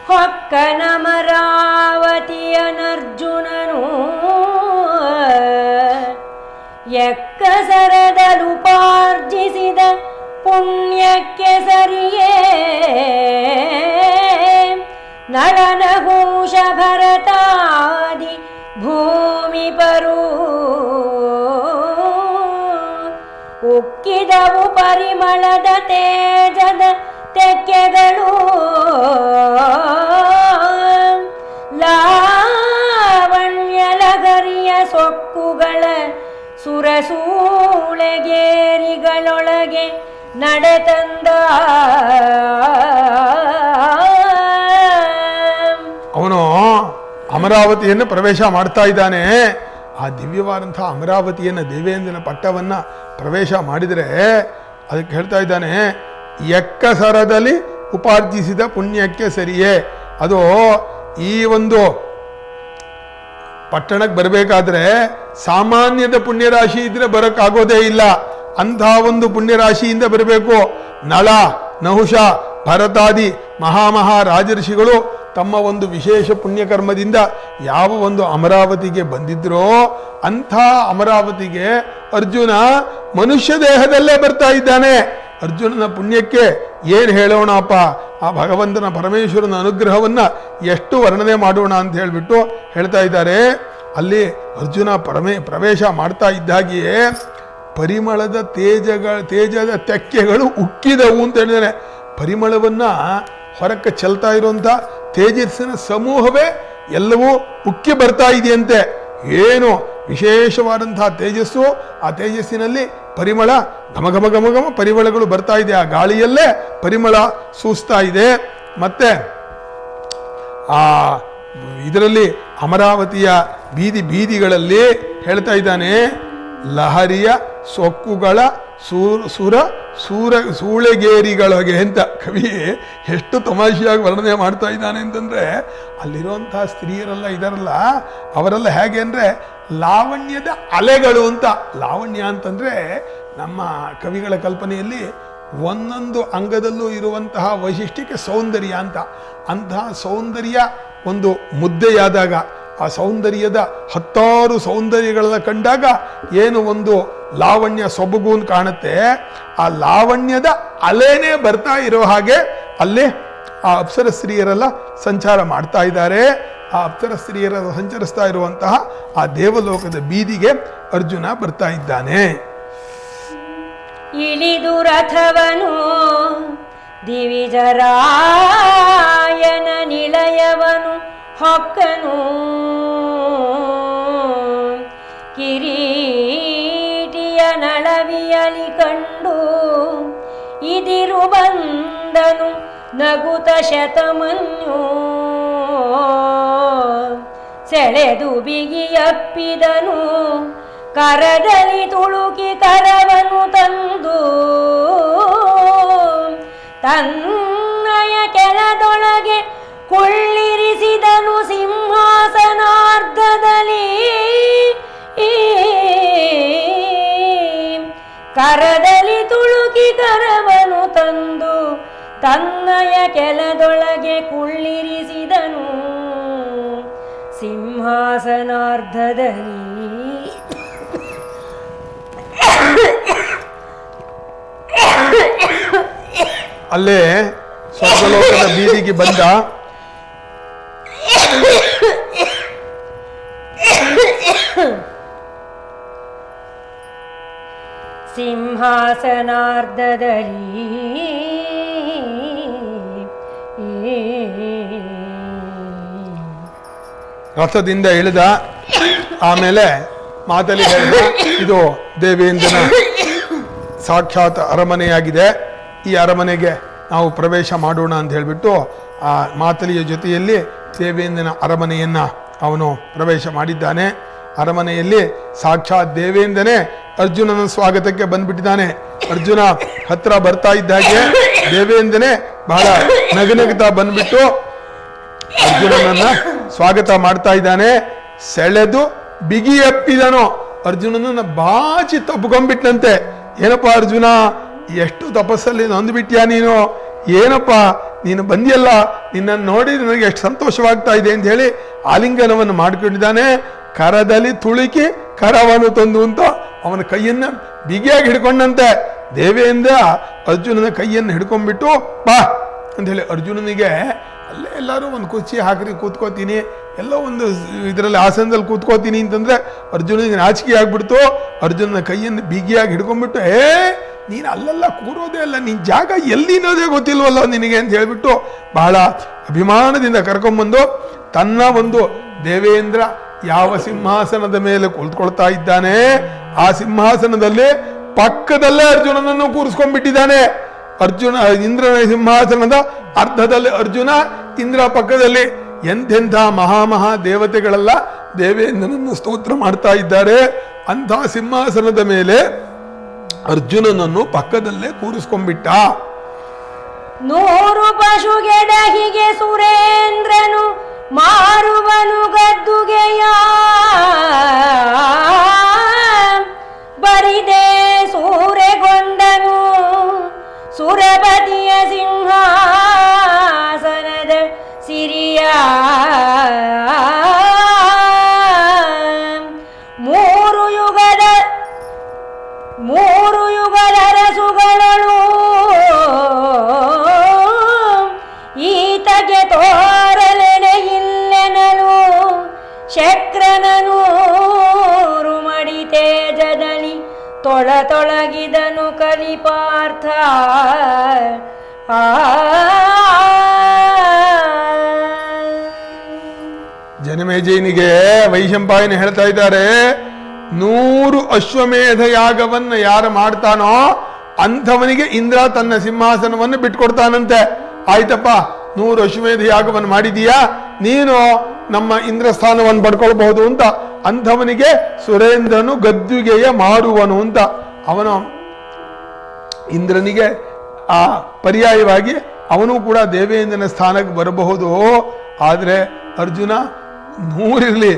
ಹೊಕ್ಕನಮರಾವತಿಯನರ್ಜುನನು ಎಕ್ಕಸರದಲುಪಾರ್ಜಿಸಿದ ಪುಣ್ಯಕ್ಕೆ ಸರಿಯೇ ನಳನಹೂಷ ಭರತಾದಿ ಭೂಮಿಪರು ಉಕ್ಕಿದವು ಪರಿಮಳದ ತೇಜದ ತೆಕ್ಕೆಗಳು ಲಾವಣ್ಯಲಗರಿಯ ಸೊಕ್ಕುಗಳ ಸುರಸೂಳೆಗೇರಿಗಳೊಳಗೆ ನಡೆತಂದ ಅವನು ಅಮರಾವತಿಯನ್ನು ಪ್ರವೇಶ ಮಾಡ್ತಾ ಇದ್ದಾನೆ. ಆ ದಿವ್ಯವಾದಂತಹ ಅಮರಾವತಿಯನ್ನು ದೇವೇಂದ್ರನ ಪಟ್ಟವನ್ನ ಪ್ರವೇಶ ಮಾಡಿದರೆ ಅದಕ್ಕೆ ಹೇಳ್ತಾ ಇದ್ದಾನೆ, ಎಕ್ಕಸರದಲ್ಲಿ ಉಪಾರ್ಜಿಸಿದ ಪುಣ್ಯಕ್ಕೆ ಸರಿಯೇ. ಅದು ಈ ಒಂದು ಪಟ್ಟಣಕ್ಕೆ ಬರಬೇಕಾದ್ರೆ ಸಾಮಾನ್ಯದ ಪುಣ್ಯರಾಶಿ ಇದ್ರೆ ಬರೋಕ್ಕಾಗೋದೇ ಇಲ್ಲ. ಅಂಥ ಒಂದು ಪುಣ್ಯರಾಶಿಯಿಂದ ಬರಬೇಕು. ನಳ, ನಹುಷ, ಭರತಾದಿ ರಾಜರ್ಷಿಗಳು ತಮ್ಮ ಒಂದು ವಿಶೇಷ ಪುಣ್ಯಕರ್ಮದಿಂದ ಯಾವ ಒಂದು ಅಮರಾವತಿಗೆ ಬಂದಿದ್ರೋ ಅಂಥ ಅಮರಾವತಿಗೆ ಅರ್ಜುನ ಮನುಷ್ಯ ದೇಹದಲ್ಲೇ ಬರ್ತಾ ಇದ್ದಾನೆ. ಅರ್ಜುನನ ಪುಣ್ಯಕ್ಕೆ ಏನು ಹೇಳೋಣಪ್ಪ, ಆ ಭಗವಂತನ ಪರಮೇಶ್ವರನ ಅನುಗ್ರಹವನ್ನ ಎಷ್ಟು ವರ್ಣನೆ ಮಾಡೋಣ ಅಂತ ಹೇಳಿಬಿಟ್ಟು ಹೇಳ್ತಾ ಇದ್ದಾರೆ. ಅಲ್ಲಿ ಅರ್ಜುನ ಪ್ರವೇಶ ಮಾಡ್ತಾ ಇದ್ದಾಗಿಯೇ ಪರಿಮಳದ ತೇಜದ ತೆಕ್ಕೆಗಳು ಉಕ್ಕಿದವು ಅಂತ ಹೇಳಿದಾನೆ. ಪರಿಮಳವನ್ನ ಹೊರಕ್ಕೆ ಚೆಲ್ತಾ ಇರುವಂಥ ತೇಜಸ್ಸಿನ ಸಮೂಹವೇ ಎಲ್ಲವೂ ಉಕ್ಕಿ ಬರ್ತಾ ಇದೆಯಂತೆ. ಏನು ವಿಶೇಷವಾದಂತಹ ತೇಜಸ್ಸು, ಆ ತೇಜಸ್ಸಿನಲ್ಲಿ ಪರಿಮಳ ಘಮ ಘಮ ಘಮ ಘಮ ಪರಿಮಳಗಳು ಬರ್ತಾ ಇದೆ. ಆ ಗಾಳಿಯಲ್ಲೇ ಪರಿಮಳ ಸೂಸ್ತಾ ಇದೆ. ಮತ್ತೆ ಆ ಇದರಲ್ಲಿ ಅಮರಾವತಿಯ ಬೀದಿಗಳಲ್ಲಿ ಹೇಳ್ತಾ ಇದ್ದಾನೆ, ಲಹರಿಯ ಸೊಕ್ಕುಗಳ ಸೂಳೆಗೇರಿಗಳೊಳಗೆ ಅಂತ ಕವಿ ಎಷ್ಟು ತಮಾಷೆಯಾಗಿ ವರ್ಣನೆ ಮಾಡ್ತಾ ಇದ್ದಾನೆ ಅಂತಂದ್ರೆ, ಅಲ್ಲಿರುವಂತಹ ಸ್ತ್ರೀಯರೆಲ್ಲ ಇದರಲ್ಲ, ಅವರೆಲ್ಲ ಹೇಗೆ ಅಂದ್ರೆ ಲಾವಣ್ಯದ ಅಲೆಗಳು ಅಂತ. ಲಾವಣ್ಯ ಅಂತಂದ್ರೆ ನಮ್ಮ ಕವಿಗಳ ಕಲ್ಪನೆಯಲ್ಲಿ ಒಂದೊಂದು ಅಂಗದಲ್ಲೂ ಇರುವಂತಹ ವೈಶಿಷ್ಟ್ಯಕ್ಕೆ ಸೌಂದರ್ಯ ಅಂತ. ಅಂತಹ ಸೌಂದರ್ಯ ಒಂದು ಮುದ್ದೆಯಾದಾಗ, ಆ ಸೌಂದರ್ಯದ 10 ಸೌಂದರ್ಯಗಳನ್ನ ಕಂಡಾಗ ಏನು ಒಂದು ಲಾವಣ್ಯ ಸೊಬಗೂನ್ ಕಾಣುತ್ತೆ. ಆ ಲಾವಣ್ಯದ ಅಲೆನೇ ಬರ್ತಾ ಇರೋ ಹಾಗೆ ಅಲ್ಲಿ ಆ ಅಪ್ಸರ ಸ್ತ್ರೀಯರೆಲ್ಲ ಸಂಚಾರ ಮಾಡ್ತಾ ಇದ್ದಾರೆ. ಆ ಅಪ್ಸರ ಸ್ತ್ರೀಯರ ಸಂಚರಿಸ್ತಾ ಇರುವಂತಹ ಆ ದೇವಲೋಕದ ಬೀದಿಗೆ ಅರ್ಜುನ ಬರ್ತಾ ಇದ್ದಾನೆ. ಇಳಿದು ರಥವನು ದಿವಿಜರಾಯನ ನಿಲಯವನು ಹೊಕ್ಕನು, ಕಿರೀಟಿಯ ನಳವಿಯಲಿ ಕಂಡು ಇದಿರು ಬಂದನು ನಗುತ ಶತಮನ್ಯು. ಸೆಳೆದು ಬಿಗಿಯಪ್ಪಿದನು ಕರದಲ್ಲಿ ತುಳುಕಿ ಕರವನು ತಂದು, ತನ್ನಯ ಕೆಳದೊಳಗೆ ಕುಳ್ಳಿರಿಸಿದನು ಸಿಂಹಾಸನಾರ್ಧದಲ್ಲಿ. ಕರದಲ್ಲಿ ತುಳುಕಿ ಕರವನು ತಂದು ತನ್ನಯ ಕೆಳದೊಳಗೆ ಕುಳ್ಳಿರಿಸಿದನು ಸಿಂಹಾಸನಾರ್ಧದಲ್ಲಿ. ಅಲ್ಲೇ ಸ್ವರ್ಗಲೋಕದ ಬೀದಿಗೆ ಬಂದ ಸಿಂಹಾಸನಾರ್ಧದಲ್ಲಿ ರಥದಿಂದ ಇಳಿದ. ಆಮೇಲೆ ಮಾತಲ್ಲಿ ಹೇಳಿದ, ಇದು ದೇವೇಂದ್ರನ ಸಾಕ್ಷಾತ್ ಅರಮನೆಯಾಗಿದೆ, ಈ ಅರಮನೆಗೆ ನಾವು ಪ್ರವೇಶ ಮಾಡೋಣ ಅಂತ ಹೇಳಿಬಿಟ್ಟು ಆ ಮಾತಲಿಯ ಜೊತೆಯಲ್ಲಿ ದೇವೇಂದ್ರನ ಅರಮನೆಯನ್ನ ಅವನು ಪ್ರವೇಶ ಮಾಡಿದ್ದಾನೆ. ಅರಮನೆಯಲ್ಲಿ ಸಾಕ್ಷಾತ್ ದೇವೇಂದ್ರನೇ ಅರ್ಜುನನ ಸ್ವಾಗತಕ್ಕೆ ಬಂದ್ಬಿಟ್ಟಿದ್ದಾನೆ. ಅರ್ಜುನ ಹತ್ರ ಬರ್ತಾ ಇದ್ದಾಗೆ ದೇವೇಂದ್ರನೇ ಬಹಳ ನಗನಗುತ್ತಾ ಬಂದ್ಬಿಟ್ಟು ಅರ್ಜುನನನ್ನ ಸ್ವಾಗತ ಮಾಡ್ತಾ ಇದ್ದಾನೆ. ಸೆಳೆದು ಬಿಗಿಯಪ್ಪಿದನು. ಅರ್ಜುನನನ್ನ ಬಾಚಿ ತಪ್ಪುಕೊಂಡ್ಬಿಟ್ನಂತೆ. ಏನಪ್ಪ ಅರ್ಜುನ, ಎಷ್ಟು ತಪಸ್ಸಲ್ಲಿ ನೊಂದ್ಬಿಟ್ಯಾ ನೀನು, ಏನಪ್ಪ ನೀನು ಬಂದಿಯಲ್ಲ, ನಿನ್ನನ್ನು ನೋಡಿ ನನಗೆ ಎಷ್ಟು ಸಂತೋಷವಾಗ್ತಾ ಇದೆ ಅಂತ ಹೇಳಿ ಆಲಿಂಗನವನ್ನು ಮಾಡಿಕೊಂಡಿದ್ದಾನೆ. ಕರದಲ್ಲಿ ತುಳುಕಿ ಕರವನ್ನು ತಂದು ಅಂತ ಅವನ ಕೈಯನ್ನು ಬಿಗಿಯಾಗಿ ಹಿಡ್ಕೊಂಡಂತೆ. ದೇವೇಂದ್ರ ಅರ್ಜುನನ ಕೈಯನ್ನು ಹಿಡ್ಕೊಂಡ್ಬಿಟ್ಟು ಬಾ ಅಂತ ಹೇಳಿ ಅರ್ಜುನನಿಗೆ ಅಲ್ಲೇ ಎಲ್ಲರೂ ಒಂದು ಕುರ್ಚಿ ಹಾಕಿ ಕೂತ್ಕೋತೀನಿ, ಎಲ್ಲೋ ಒಂದು ಇದರಲ್ಲಿ ಆಸನದಲ್ಲಿ ಕೂತ್ಕೋತೀನಿ ಅಂತಂದ್ರೆ ಅರ್ಜುನನಿಗೆ ನಾಚಿಕೆ ಆಗ್ಬಿಡ್ತು. ಅರ್ಜುನನ ಕೈಯನ್ನು ಬಿಗಿಯಾಗಿ ಹಿಡ್ಕೊಂಡ್ಬಿಟ್ಟು ನೀನು ಅಲ್ಲೆಲ್ಲ ಕೂರೋದೇ ಅಲ್ಲ, ನಿನ್ನ ಜಾಗ ಎಲ್ಲಿನೋದೇ ಗೊತ್ತಿಲ್ವಲ್ಲ ನಿನಗೆ ಅಂತ ಹೇಳ್ಬಿಟ್ಟು ಬಹಳ ಅಭಿಮಾನದಿಂದ ಕರ್ಕೊಂಡ್ಬಂದು ತನ್ನ ಒಂದು ದೇವೇಂದ್ರ ಯಾವ ಸಿಂಹಾಸನದ ಮೇಲೆ ಕುಳಿತುಕೊಳ್ತಾ ಇದ್ದಾನೆ ಆ ಸಿಂಹಾಸನದಲ್ಲಿ ಪಕ್ಕದಲ್ಲೇ ಅರ್ಜುನನನ್ನು ಕೂರಿಸ್ಕೊಂಡ್ಬಿಟ್ಟಿದ್ದಾನೆ. ಅರ್ಜುನ ಇಂದ್ರನ ಸಿಂಹಾಸನದ ಅರ್ಧದಲ್ಲಿ ಅರ್ಜುನ, ಇಂದ್ರ ಪಕ್ಕದಲ್ಲಿ. ಎಂತೆಂಥ ಮಹಾ ದೇವತೆಗಳೆಲ್ಲ ದೇವೇಂದ್ರನನ್ನು ಸ್ತೋತ್ರ ಮಾಡ್ತಾ ಇದ್ದಾರೆ. ಅಂಥ ಸಿಂಹಾಸನದ ಮೇಲೆ ಅರ್ಜುನನನ್ನು ಪಕ್ಕದಲ್ಲೇ ಕೂರಿಸ್ಕೊಂಡ್ಬಿಟ್ಟ. 100 ಪಶುಗೆಡಹಿಗೆ ಸುರೇಂದ್ರನು ಮಾರುವನು ಗದ್ದುಗೆಯ ಬರಿದೆ ಸೂರೆಗೊಂಡನು ಸುರಪತಿಯ ಸಿಂಹಾಸನದ ಸಿರಿಯ ಮೂರು ಯುಗದ ರಸುಗಳು ಈತಗೆ ತೋರಲೆನೆಯಿಲ್ಲೆನಲು ಶಕ್ರನನು ರುಮಡಿ ತೇಜದಲ್ಲಿ ತೊಳಗಿದನು ಕಲಿಪಾರ್ಥ. ಜನಮೇಜಯನಿಗೆ ವೈಶಂಪಾಯನ ಹೇಳ್ತಾ ಇದ್ದಾರೆ, 100 ಅಶ್ವಮೇಧ ಯಾಗವನ್ನು ಯಾರು ಮಾಡ್ತಾನೋ ಅಂಥವನಿಗೆ ಇಂದ್ರ ತನ್ನ ಸಿಂಹಾಸನವನ್ನು ಬಿಟ್ಕೊಡ್ತಾನಂತೆ. ಆಯ್ತಪ್ಪ, 100 ಅಶ್ವಮೇಧ ಯಾಗವನ್ನು ಮಾಡಿದೀಯಾ, ನೀನು ನಮ್ಮ ಇಂದ್ರ ಸ್ಥಾನವನ್ನು ಪಡ್ಕೊಳ್ಬಹುದು ಅಂತ. ಅಂಥವನಿಗೆ ಸುರೇಂದ್ರನು ಗದ್ದುಗೆಯ ಮಾರುವನು ಅಂತ. ಅವನು ಇಂದ್ರನಿಗೆ ಆ ಪರ್ಯಾಯವಾಗಿ ಅವನು ಕೂಡ ದೇವೇಂದ್ರನ ಸ್ಥಾನಕ್ಕೆ ಬರಬಹುದು. ಆದರೆ ಅರ್ಜುನ 100 ಇರಲಿ,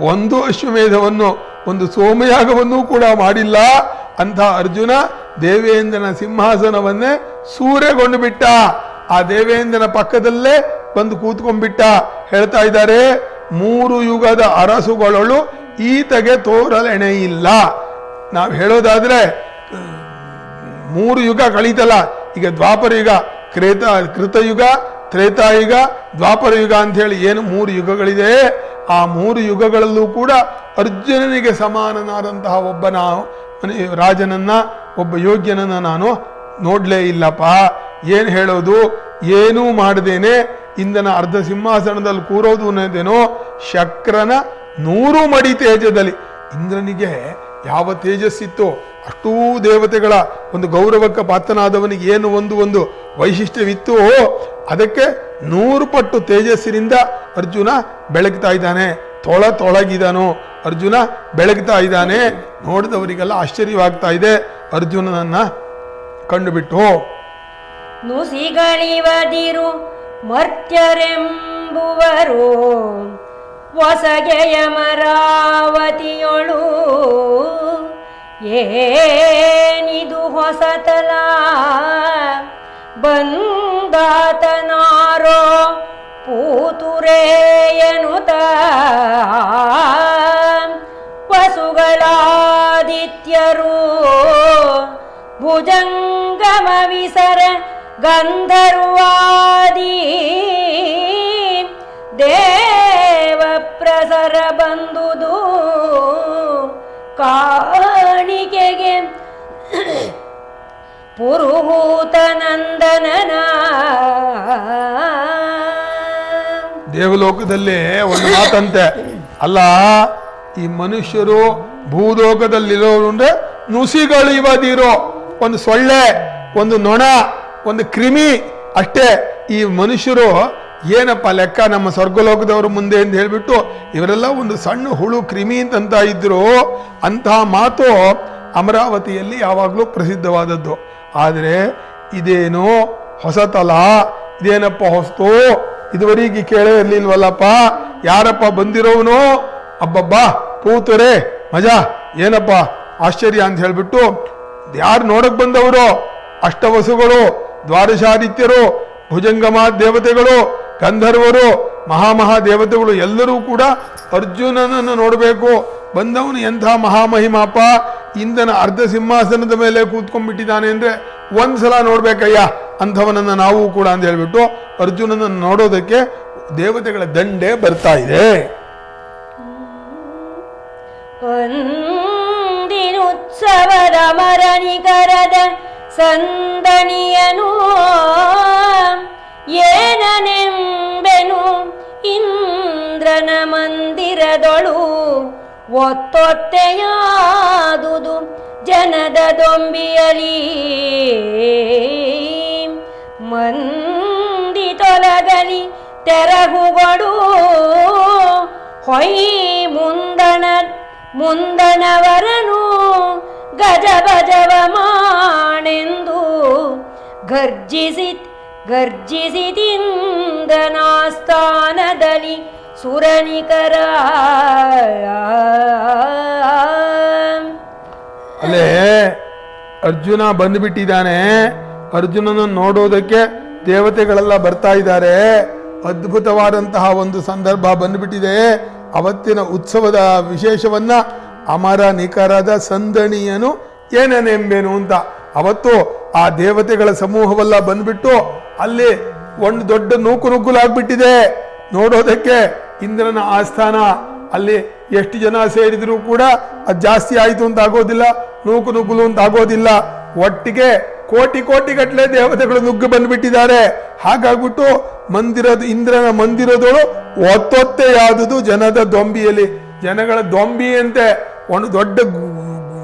1 ಅಶ್ವಮೇಧವನ್ನು, 1 ಸೋಮಯಾಗವನ್ನೂ ಕೂಡ ಮಾಡಿಲ್ಲ. ಅಂಥ ಅರ್ಜುನ ದೇವೇಂದ್ರನ ಸಿಂಹಾಸನವನ್ನೇ ಸೂರೆಗೊಂಡು ಬಿಟ್ಟ. ಆ ದೇವೇಂದ್ರನ ಪಕ್ಕದಲ್ಲೇ ಬಂದು ಕೂತ್ಕೊಂಡ್ಬಿಟ್ಟ. ಹೇಳ್ತಾ ಇದ್ದಾರೆ, 3 ಯುಗದ ಅರಸುಗಳು ಈತಗೆ ತೋರಲೆಣೆ ಇಲ್ಲ. ನಾವು ಹೇಳೋದಾದ್ರೆ 3 ಯುಗ ಕಳೀತಲ್ಲ. ಈಗ ದ್ವಾಪರ ಯುಗ, ಕೃತಯುಗ, ತ್ರೇತಾಯುಗ, ದ್ವಾಪರ ಯುಗ ಅಂತ ಹೇಳಿ ಏನು 3 ಯುಗಗಳಿದೆ. ಆ 3 ಯುಗಗಳಲ್ಲೂ ಕೂಡ ಅರ್ಜುನನಿಗೆ ಸಮಾನನಾದಂತಹ ಒಬ್ಬ ರಾಜನನ್ನ, ಒಬ್ಬ ಯೋಗ್ಯನನ್ನ ನಾನು ನೋಡ್ಲೇ ಇಲ್ಲಪ್ಪ. ಏನ್ ಹೇಳೋದು, ಏನೂ ಮಾಡದೇನೆ ಇಂದನ ಅರ್ಧ ಸಿಂಹಾಸನದಲ್ಲಿ ಕೂರೋದು ಅನ್ನೋದೇನೋ ಶಕ್ರನ 100 ಮಡಿ ತೇಜದಲ್ಲಿ. ಇಂದ್ರನಿಗೆ ಯಾವ ತೇಜಸ್ಸಿತ್ತು, ಅಷ್ಟೂ ದೇವತೆಗಳ ಒಂದು ಗೌರವಕ್ಕೆ ಪಾತ್ರನಾದವನಿಗೆ ಏನು ಒಂದು ವೈಶಿಷ್ಟ್ಯವಿತ್ತು, ಅದಕ್ಕೆ 100 ಪಟ್ಟು ತೇಜಸ್ಸಿನಿಂದ ಅರ್ಜುನ ಬೆಳಗ್ತಾ ಇದ್ದಾನೆ. ತೊಳಗಿದನು ಅರ್ಜುನ, ಬೆಳಗ್ತಾ ಇದ್ದಾನೆ. ನೋಡಿದವರಿಗೆಲ್ಲ ಆಶ್ಚರ್ಯವಾಗ್ತಾ ಇದೆ ಅರ್ಜುನನನ್ನ ಕಂಡುಬಿಟ್ಟು. ನುಸಿಗಳಿವದಿರು ಮರ್ತ್ಯರೆಂಬುವರು ಹೊಸಗೆಯ ಮರಾವತಿಯೊಳು ಏನಿದು ಹೊಸತಲ ಬಂದಾತನಾರೋ ಪೂತುರೇಯನುತ ವಸುಗಳಾದಿತ್ಯರು ಭುಜಂಗಮ ವಿಸರ ಗಂಧರ್ವಾದಿ ದೇವ ಪ್ರಸರ ಬಂದುದು ಕಾಣಿಕೆಗೆ ಪುರುಹೂತ ನಂದನನ. ದೇವಲೋಕದಲ್ಲೇ ಒಂದು ಮಾತಂತೆ, ಅಲ್ಲ ಈ ಮನುಷ್ಯರು ಭೂಲೋಕದಲ್ಲಿರೋರು ಅಂದ್ರೆ ನುಸಿಗಳಿವದಿರೋ ಒಂದು ಸೊಳ್ಳೆ, ಒಂದು ನೊಣ, ಒಂದು ಕ್ರಿಮಿ ಅಷ್ಟೇ. ಈ ಮನುಷ್ಯರು ಏನಪ್ಪ ಲೆಕ್ಕ ನಮ್ಮ ಸ್ವರ್ಗಲೋಕದವರು ಮುಂದೆ ಅಂತ ಹೇಳ್ಬಿಟ್ಟು ಇವರೆಲ್ಲ ಒಂದು ಸಣ್ಣ ಹುಳು ಕ್ರಿಮಿ ಅಂತ ಇದ್ರು. ಅಂತಹ ಮಾತು ಅಮರಾವತಿಯಲ್ಲಿ ಯಾವಾಗಲೂ ಪ್ರಸಿದ್ಧವಾದದ್ದು. ಆದರೆ ಇದೇನು ಹೊಸತಲ, ಇದೇನಪ್ಪ ಹೊಸ್ತು, ಇದುವರೆಗೆ ಕೇಳೇ ಇರ್ಲಿಲ್ವಲ್ಲಪ್ಪ, ಯಾರಪ್ಪ ಬಂದಿರೋನು, ಅಬ್ಬಬ್ಬಾ ಪೂತುರೆ ಮಜಾ, ಏನಪ್ಪ ಆಶ್ಚರ್ಯ ಅಂತ ಹೇಳ್ಬಿಟ್ಟು ಯಾರು ನೋಡಕ್ ಬಂದವರು, ಅಷ್ಟವಸುಗಳು, ದ್ವಾದಶಾದಿತ್ಯರು, ಭುಜಂಗಮ ದೇವತೆಗಳು, ಗಂಧರ್ವರು, ಮಹಾದೇವತೆಗಳು ಎಲ್ಲರೂ ಕೂಡ ಅರ್ಜುನನನ್ನು ನೋಡಬೇಕು. ಬಂದವನು ಎಂಥ ಮಹಾಮಹಿಮಾಪ, ಇಂದನ ಅರ್ಧ ಸಿಂಹಾಸನದ ಮೇಲೆ ಕೂತ್ಕೊಂಡ್ಬಿಟ್ಟಿದ್ದಾನೆ ಅಂದ್ರೆ ಒಂದ್ಸಲ ನೋಡ್ಬೇಕಯ್ಯ ಅಂಥವನನ್ನು ನಾವು ಕೂಡ ಅಂತ ಹೇಳ್ಬಿಟ್ಟು ಅರ್ಜುನನನ್ನು ನೋಡೋದಕ್ಕೆ ದೇವತೆಗಳ ದಂಡೆ ಬರ್ತಾ ಇದೆ. ಒಂದಿನುತ್ಸವದ ಮರಣಿಕರದ ಸಂದಣಿಯನು ಏನನೆಂಬೆನು ಇಂದ್ರನ ಮಂದಿರದೊಳು ಒತ್ತೊತ್ತೆಯಾದುದು ಜನದ ದೊಂಬಿಯಲಿ ಮಂದಿ ತೊಲಗಲಿ ತೆರಹುಗಳು ಹೊಯ್ ಮುಂದಣವರನು ಗಜಬಜವ ಮಾಣೆಂದು ಗರ್ಜಿಸಿದಿಂದನಾಸ್ಥಾನದಲ್ಲಿ ಸುರನಿಕರ. ಅಲ್ಲೇ ಅರ್ಜುನ ಬಂದುಬಿಟ್ಟಿದ್ದಾನೆ. ಅರ್ಜುನನನ್ನು ನೋಡೋದಕ್ಕೆ ದೇವತೆಗಳೆಲ್ಲ ಬರ್ತಾ ಇದ್ದಾರೆ. ಅದ್ಭುತವಾದಂತಹ ಒಂದು ಸಂದರ್ಭ ಬಂದುಬಿಟ್ಟಿದೆ. ಅವತ್ತಿನ ಉತ್ಸವದ ವಿಶೇಷವನ್ನ ಅಮರ ನಿಖರದ ಸಂದಣಿಯನು ಏನನೆಂಬೆನು ಅಂತ ಅವತ್ತು ಆ ದೇವತೆಗಳ ಸಮೂಹವೆಲ್ಲ ಬಂದ್ಬಿಟ್ಟು ಅಲ್ಲಿ ಒಂದು ದೊಡ್ಡ ನುಗ್ಗುಲಾಗ್ಬಿಟ್ಟಿದೆ. ನೋಡೋದಕ್ಕೆ ಇಂದ್ರನ ಆಸ್ಥಾನ ಅಲ್ಲಿ ಎಷ್ಟು ಜನ ಸೇರಿದ್ರು ಕೂಡ ಅದು ಜಾಸ್ತಿ ಆಯಿತು ಅಂತ ಆಗೋದಿಲ್ಲ, ನುಗ್ಗುಲು ಅಂತ ಆಗೋದಿಲ್ಲ. ಒಟ್ಟಿಗೆ ಕೋಟಿ ಗಟ್ಟಲೆ ದೇವತೆಗಳು ನುಗ್ಗು ಬಂದ್ಬಿಟ್ಟಿದ್ದಾರೆ. ಹಾಗಾಗ್ಬಿಟ್ಟು ಇಂದ್ರನ ಮಂದಿರದಳು ಒತ್ತೊತ್ತೆಯಾದುದು ಜನದ ದೊಂಬಿಯಲ್ಲಿ. ಜನಗಳ ದೊಂಬಿ ಅಂತೆ ಒಂದು ದೊಡ್ಡ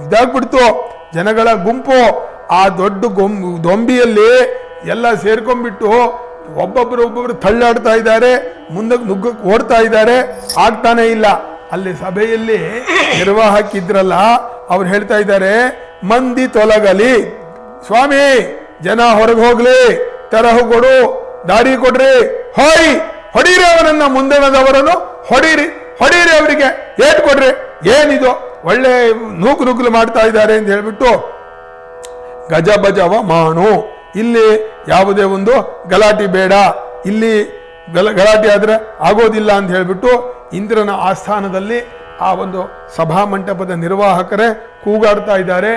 ಇದಾಗ್ಬಿಡ್ತು, ಜನಗಳ ಗುಂಪು. ಆ ದೊಡ್ಡ ದೊಂಬಿಯಲ್ಲಿ ಎಲ್ಲ ಸೇರ್ಕೊಂಡ್ಬಿಟ್ಟು ಒಬ್ಬೊಬ್ಬರು ತಳ್ಳಾಡ್ತಾ ಇದ್ದಾರೆ, ಮುಂದೆ ನುಗ್ಗಕ್ಕೆ ಓಡ್ತಾ ಇದ್ದಾರೆ, ಆಗ್ತಾನೆ ಇಲ್ಲ. ಅಲ್ಲಿ ಸಭೆಯಲ್ಲಿ ನಿರ್ವಾಹಕಿದ್ರಲ್ಲ ಅವ್ರು ಹೇಳ್ತಾ ಇದ್ದಾರೆ, ಮಂದಿ ತೊಲಗಲಿ ಸ್ವಾಮಿ, ಜನ ಹೊರಗೆ ಹೋಗ್ಲಿ, ತರಹು ಕೊಡು, ದಾರಿ ಕೊಡ್ರಿ, ಹೊಡೀರಿ ಅವನನ್ನ, ಮುಂದಣದವರನ್ನು ಹೊಡೀರಿ ಅವರಿಗೆ ಏಟ್ ಕೊಡ್ರಿ, ಏನಿದು ಒಳ್ಳೆ ನುಗ್ಗುಲು ಮಾಡ್ತಾ ಇದ್ದಾರೆ ಅಂತ ಹೇಳ್ಬಿಟ್ಟು ಗಜಬಜವ ಮಾಡು, ಇಲ್ಲಿ ಯಾವುದೇ ಒಂದು ಗಲಾಟೆ ಬೇಡ, ಇಲ್ಲಿ ಗಲಾಟೆ ಆದ್ರೆ ಆಗೋದಿಲ್ಲ ಅಂತ ಹೇಳ್ಬಿಟ್ಟು ಇಂದ್ರನ ಆಸ್ಥಾನದಲ್ಲಿ ಆ ಒಂದು ಸಭಾ ಮಂಟಪದ ನಿರ್ವಾಹಕರೇ ಕೂಗಾಡ್ತಾ ಇದ್ದಾರೆ.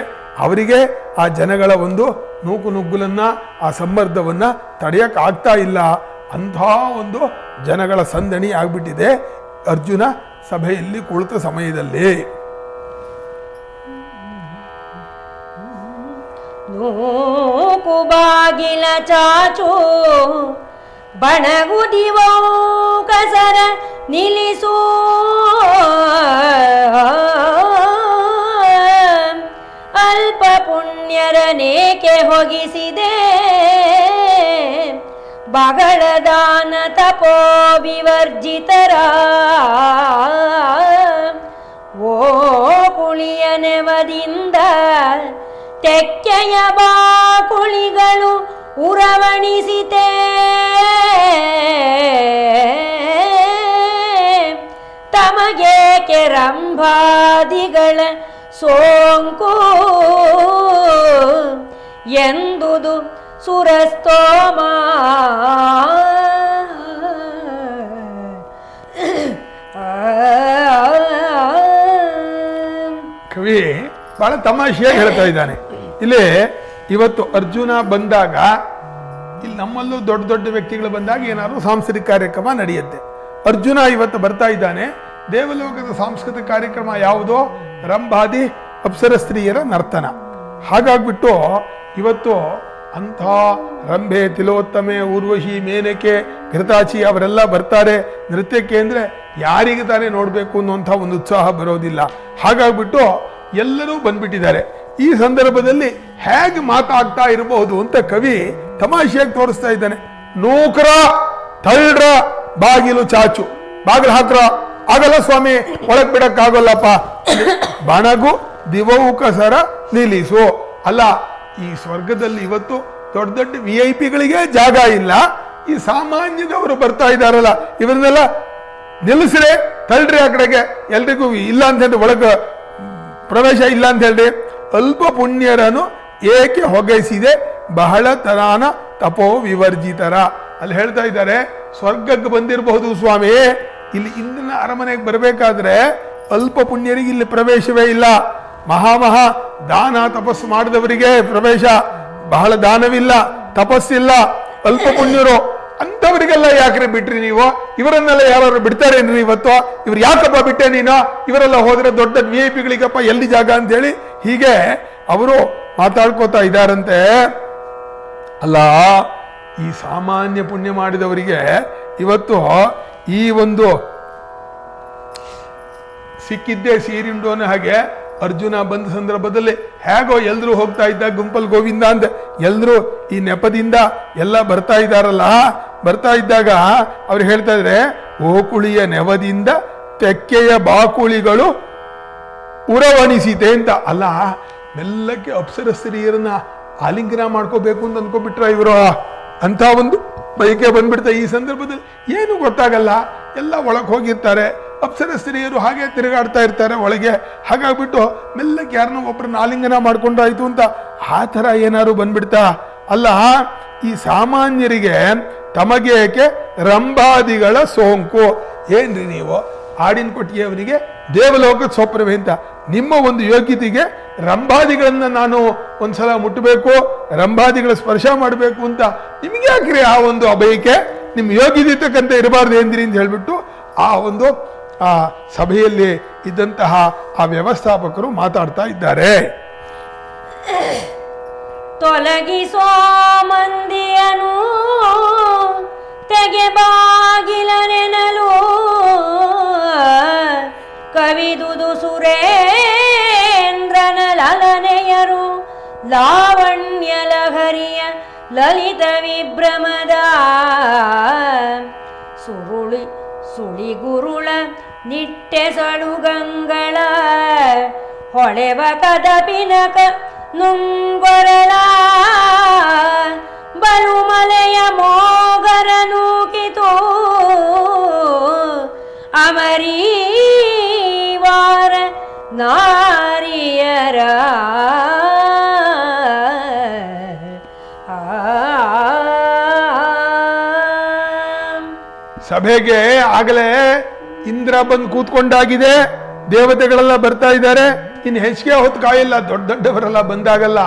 ಅವರಿಗೆ ಆ ಜನಗಳ ಒಂದು ನುಗ್ಗುಲನ್ನ, ಆ ಸಂಬರ್ಧವನ್ನ ತಡೆಯಕ್ಕೆ ಆಗ್ತಾ ಇಲ್ಲ. ಅಂಥ ಒಂದು ಜನಗಳ ಸಂದಣಿ ಆಗ್ಬಿಟ್ಟಿದೆ ಅರ್ಜುನ ಸಭೆಯಲ್ಲಿ ಕುಳಿತ ಸಮಯದಲ್ಲಿ. ನೂಕು ಬಾಗಿಲ ಚಾಚು ಬಣಗುದಿವೋ ಕಸರ ನಿಲ್ಲಿಸು, ಅಲ್ಪ ಪುಣ್ಯರನೇಕೆ ಹೊಗಿಸಿದೆ, ಬಗಳ ದಾನ ತಪೋ ವಿವರ್ಜಿತರ, ಓ ಕುಳಿಯ ನೆವದಿಂದ ತೆಕ್ಕೆಯ ಬಾಕುಳಿಗಳು ಉರವಣಿಸಿತೆ, ತಮಗೇಕೆ ರಂಭಾದಿಗಳ ಸೋಂಕು ಎಂದುದು ಸುರಸ್ತೋಮ. ಕವಿ ಬಹಳ ತಮಾಷೆಯಾಗಿ ಹೇಳ್ತಾ ಇದ್ದಾನೆ. ಇಲ್ಲಿ ಇವತ್ತು ಅರ್ಜುನ ಬಂದಾಗ, ಇಲ್ಲಿ ನಮ್ಮಲ್ಲೂ ದೊಡ್ಡ ದೊಡ್ಡ ವ್ಯಕ್ತಿಗಳು ಬಂದಾಗ ಏನಾದ್ರು ಸಾಂಸ್ಕೃತಿಕ ಕಾರ್ಯಕ್ರಮ ನಡೆಯುತ್ತೆ. ಅರ್ಜುನ ಇವತ್ತು ಬರ್ತಾ ಇದ್ದಾನೆ. ದೇವಲೋಕದ ಸಾಂಸ್ಕೃತಿಕ ಕಾರ್ಯಕ್ರಮ ಯಾವುದೋ ರಂಭಾದಿ ಅಪ್ಸರ ಸ್ತ್ರೀಯರ ನರ್ತನ. ಹಾಗಾಗ್ಬಿಟ್ಟು ಇವತ್ತು ಅಂಥ ರಂಭೆ, ತಿಲೋತ್ತಮೆ, ಊರ್ವಶಿ, ಮೇನಕೆ, ಘೃತಾಚಿ ಅವರೆಲ್ಲ ಬರ್ತಾರೆ ನೃತ್ಯಕ್ಕೆ. ಅಂದರೆ ಯಾರಿಗೆ ತಾನೇ ನೋಡಬೇಕು ಅನ್ನುವಂಥ ಒಂದು ಉತ್ಸಾಹ ಬರೋದಿಲ್ಲ. ಹಾಗಾಗ್ಬಿಟ್ಟು ಎಲ್ಲರೂ ಬಂದ್ಬಿಟ್ಟಿದ್ದಾರೆ. ಈ ಸಂದರ್ಭದಲ್ಲಿ ಹೇಗೆ ಮಾತಾಡ್ತಾ ಇರಬಹುದು ಅಂತ ಕವಿ ತಮಾಷೆಯಾಗಿ ತೋರಿಸ್ತಾ ಇದ್ದಾನೆ. ನೂಕರ ತಳ್ಳ್ರ ಬಾಗಿಲು ಚಾಚು, ಬಾಗಿಲು ಹಾಕ್ರ, ಆಗಲ್ಲ ಸ್ವಾಮಿ, ಒಳಗ್ ಬಿಡಕ್ಕಾಗಲ್ಲಪ್ಪ, ಬಣಗು ದಿವವು ಕಸರ ನಿಲ್ಲಿಸು. ಅಲ್ಲ, ಈ ಸ್ವರ್ಗದಲ್ಲಿ ಇವತ್ತು ದೊಡ್ಡ ದೊಡ್ಡ VIP ಗಳಿಗೆ ಜಾಗ ಇಲ್ಲ. ಈ ಸಾಮಾನ್ಯದವರು ಬರ್ತಾ ಇದ್ದಾರಲ್ಲ, ಇವರನ್ನೆಲ್ಲ ನಿಲ್ಲಿಸ್ರೆ, ತಳ್ಳ್ರಿ ಆ ಕಡೆಗೆ, ಎಲ್ರಿಗೂ ಇಲ್ಲ ಅಂತ ಹೇಳಿ, ಒಳಗ ಪ್ರವೇಶ ಇಲ್ಲ ಅಂತ ಹೇಳ್ರಿ. ಅಲ್ಪ ಪುಣ್ಯರನ್ನು ಏಕೆ ಹೊಗೈಸಿದೆ, ಬಹಳ ತರಾನ ತಪೋ ವಿವರ್ಜಿತರ. ಅಲ್ಲಿ ಹೇಳ್ತಾ ಇದ್ದಾರೆ, ಸ್ವರ್ಗಕ್ಕೆ ಬಂದಿರಬಹುದು ಸ್ವಾಮಿ, ಇಲ್ಲಿ ಇಂದಿನ ಅರಮನೆಗೆ ಬರಬೇಕಾದ್ರೆ ಅಲ್ಪ ಪುಣ್ಯರಿಗೆ ಇಲ್ಲಿ ಪ್ರವೇಶವೇ ಇಲ್ಲ. ಮಹಾ ದಾನ ತಪಸ್ಸು ಮಾಡಿದವರಿಗೆ ಪ್ರವೇಶ, ಬಹಳ ದಾನವಿಲ್ಲ, ತಪಸ್ಸಿಲ್ಲ, ಅಲ್ಪ ಪುಣ್ಯರು ಅಂತವರಿಗೆಲ್ಲ ಯಾಕ್ರೆ ಬಿಟ್ರಿ ನೀವು? ಇವರನ್ನೆಲ್ಲ ಯಾರು ಬಿಡ್ತಾರೇನ್ರಿ ಇವತ್ತು? ಇವ್ರು ಯಾಕಪ್ಪ ಬಿಟ್ಟೆ ನೀನು? ಇವರೆಲ್ಲ ಹೋದ್ರೆ ದೊಡ್ಡ VIP ಗಳಿಗಪ್ಪ ಎಲ್ಲಿ ಜಾಗ ಅಂತ ಹೇಳಿ ಹೀಗೆ ಅವರು ಮಾತಾಡ್ಕೋತಾ ಇದ್ದಾರಂತೆ. ಅಲ್ಲ, ಈ ಸಾಮಾನ್ಯ ಪುಣ್ಯ ಮಾಡಿದವರಿಗೆ ಇವತ್ತು ಈ ಒಂದು ಸಿಕ್ಕಿದ್ದೇ ಸೀರಿಂಡು ಅನ್ನೋ ಹಾಗೆ ಅರ್ಜುನ ಬಂದ ಸಂದರ್ಭದಲ್ಲಿ ಹೇಗೋ ಎಲ್ರು ಹೋಗ್ತಾ ಇದ್ದ ಗುಂಪಲ್ ಗೋವಿಂದ ಅಂತ ಎಲ್ರು ಈ ನೆಪದಿಂದ ಎಲ್ಲ ಬರ್ತಾ ಇದ್ದಾರಲ್ಲ, ಬರ್ತಾ ಇದ್ದಾಗ ಅವ್ರು ಹೇಳ್ತಾ ಇದ್ರೆ, ಓಕುಳಿಯ ನೆವದಿಂದ ತೆಕ್ಕೆಯ ಬಾಕುಳಿಗಳು ಉರವಣಿಸಿತೆ ಅಂತ. ಅಲ್ಲ, ಮೆಲ್ಲಕ್ಕೆ ಅಪ್ಸರ ಸ್ತ್ರೀಯರನ್ನ ಆಲಿಂಗನ ಮಾಡ್ಕೋಬೇಕು ಅಂತ ಅನ್ಕೋಬಿಟ್ರ ಇವರು? ಅಂತ ಒಂದು ಬಯಕೆ ಬಂದ್ಬಿಡ್ತಾ. ಈ ಸಂದರ್ಭದಲ್ಲಿ ಏನು ಗೊತ್ತಾಗಲ್ಲ, ಎಲ್ಲ ಒಳಗೆ ಹೋಗಿರ್ತಾರೆ, ಅಪ್ಸರ ಸ್ತ್ರೀಯರು ಹಾಗೆ ತಿರುಗಾಡ್ತಾ ಇರ್ತಾರೆ ಒಳಗೆ. ಹಾಗಾಗ್ಬಿಟ್ಟು ಮೆಲ್ಲಕ್ಕೆ ಯಾರನ್ನೋ ಒಬ್ಬರನ್ನ ಆಲಿಂಗನ ಮಾಡ್ಕೊಂಡಾಯ್ತು ಅಂತ ಆ ಥರ ಏನಾದ್ರು ಬಂದ್ಬಿಡ್ತಾ? ಅಲ್ಲ, ಈ ಸಾಮಾನ್ಯರಿಗೆ ತಮಗೇಕೆ ರಂಭಾದಿಗಳ ಸೋಂಕು? ಏನ್ರಿ ನೀವು ಆಡಿನ ಕೊಟ್ಟಿಗೆಯವರಿಗೆ ದೇವಲೋಕದ ಸ್ವಪ್ನವೇ ಅಂತ? ನಿಮ್ಮ ಒಂದು ಯೋಗ್ಯತೆಗೆ ರಂಭಾದಿಗಳನ್ನ ನಾನು ಒಂದ್ಸಲ ಮುಟ್ಟಬೇಕು, ರಂಭಾದಿಗಳ ಸ್ಪರ್ಶ ಮಾಡಬೇಕು ಅಂತ ನಿಮ್ಗೆ ಯಾಕ್ರಿ ಆ ಒಂದು ಅಬಯಕೆ? ನಿಮ್ಮ ಯೋಗ್ಯತೆ ತಕ್ಕಂತೆ ಇರಬಾರ್ದು ಎಂದ್ರಿ ಅಂತ ಹೇಳ್ಬಿಟ್ಟು ಆ ಸಭೆಯಲ್ಲಿ ಇದ್ದಂತಹ ಆ ವ್ಯವಸ್ಥಾಪಕರು ಮಾತಾಡ್ತಾ ಇದ್ದಾರೆ. ತೊಲಗಿಸೋ ಮಂದಿಯನು ತೆಗೆ ಬಾಗಿಲನೆನಲು ಕವಿದುದು ಸುರೇಂದ್ರನ ಲಲನೆಯರು ಲಾವಣ್ಯ ಲಹರಿಯ ಲಲಿತ ವಿಭ್ರಮದ ಸುಳಿಗುರುಳ ನಿಟ್ಟೆಸಳುಗಂಗಳ ಹೊಳೆವ ಕದಪಿನಕ ನುಂಗೊರಳ ಬಲುಮಲೆಯ ಮೋಗರ ನೂಕಿತು ಅಮರೀವಾರ ನಾರಿಯರ ಸಭೆಗೆ ಆಗಲೇ ಇಂದ್ರ ಬಂದು ಕೂತ್ಕೊಂಡಾಗಿದೆ, ದೇವತೆಗಳೆಲ್ಲ ಬರ್ತಾ ಇದ್ದಾರೆ. ಇನ್ನು ಹೆಚ್ಚಿಗೆ ಹೊತ್ತು ಕಾಯಿಲ್ಲ, ದೊಡ್ಡವರೆಲ್ಲ ಬಂದಾಗಲ್ಲ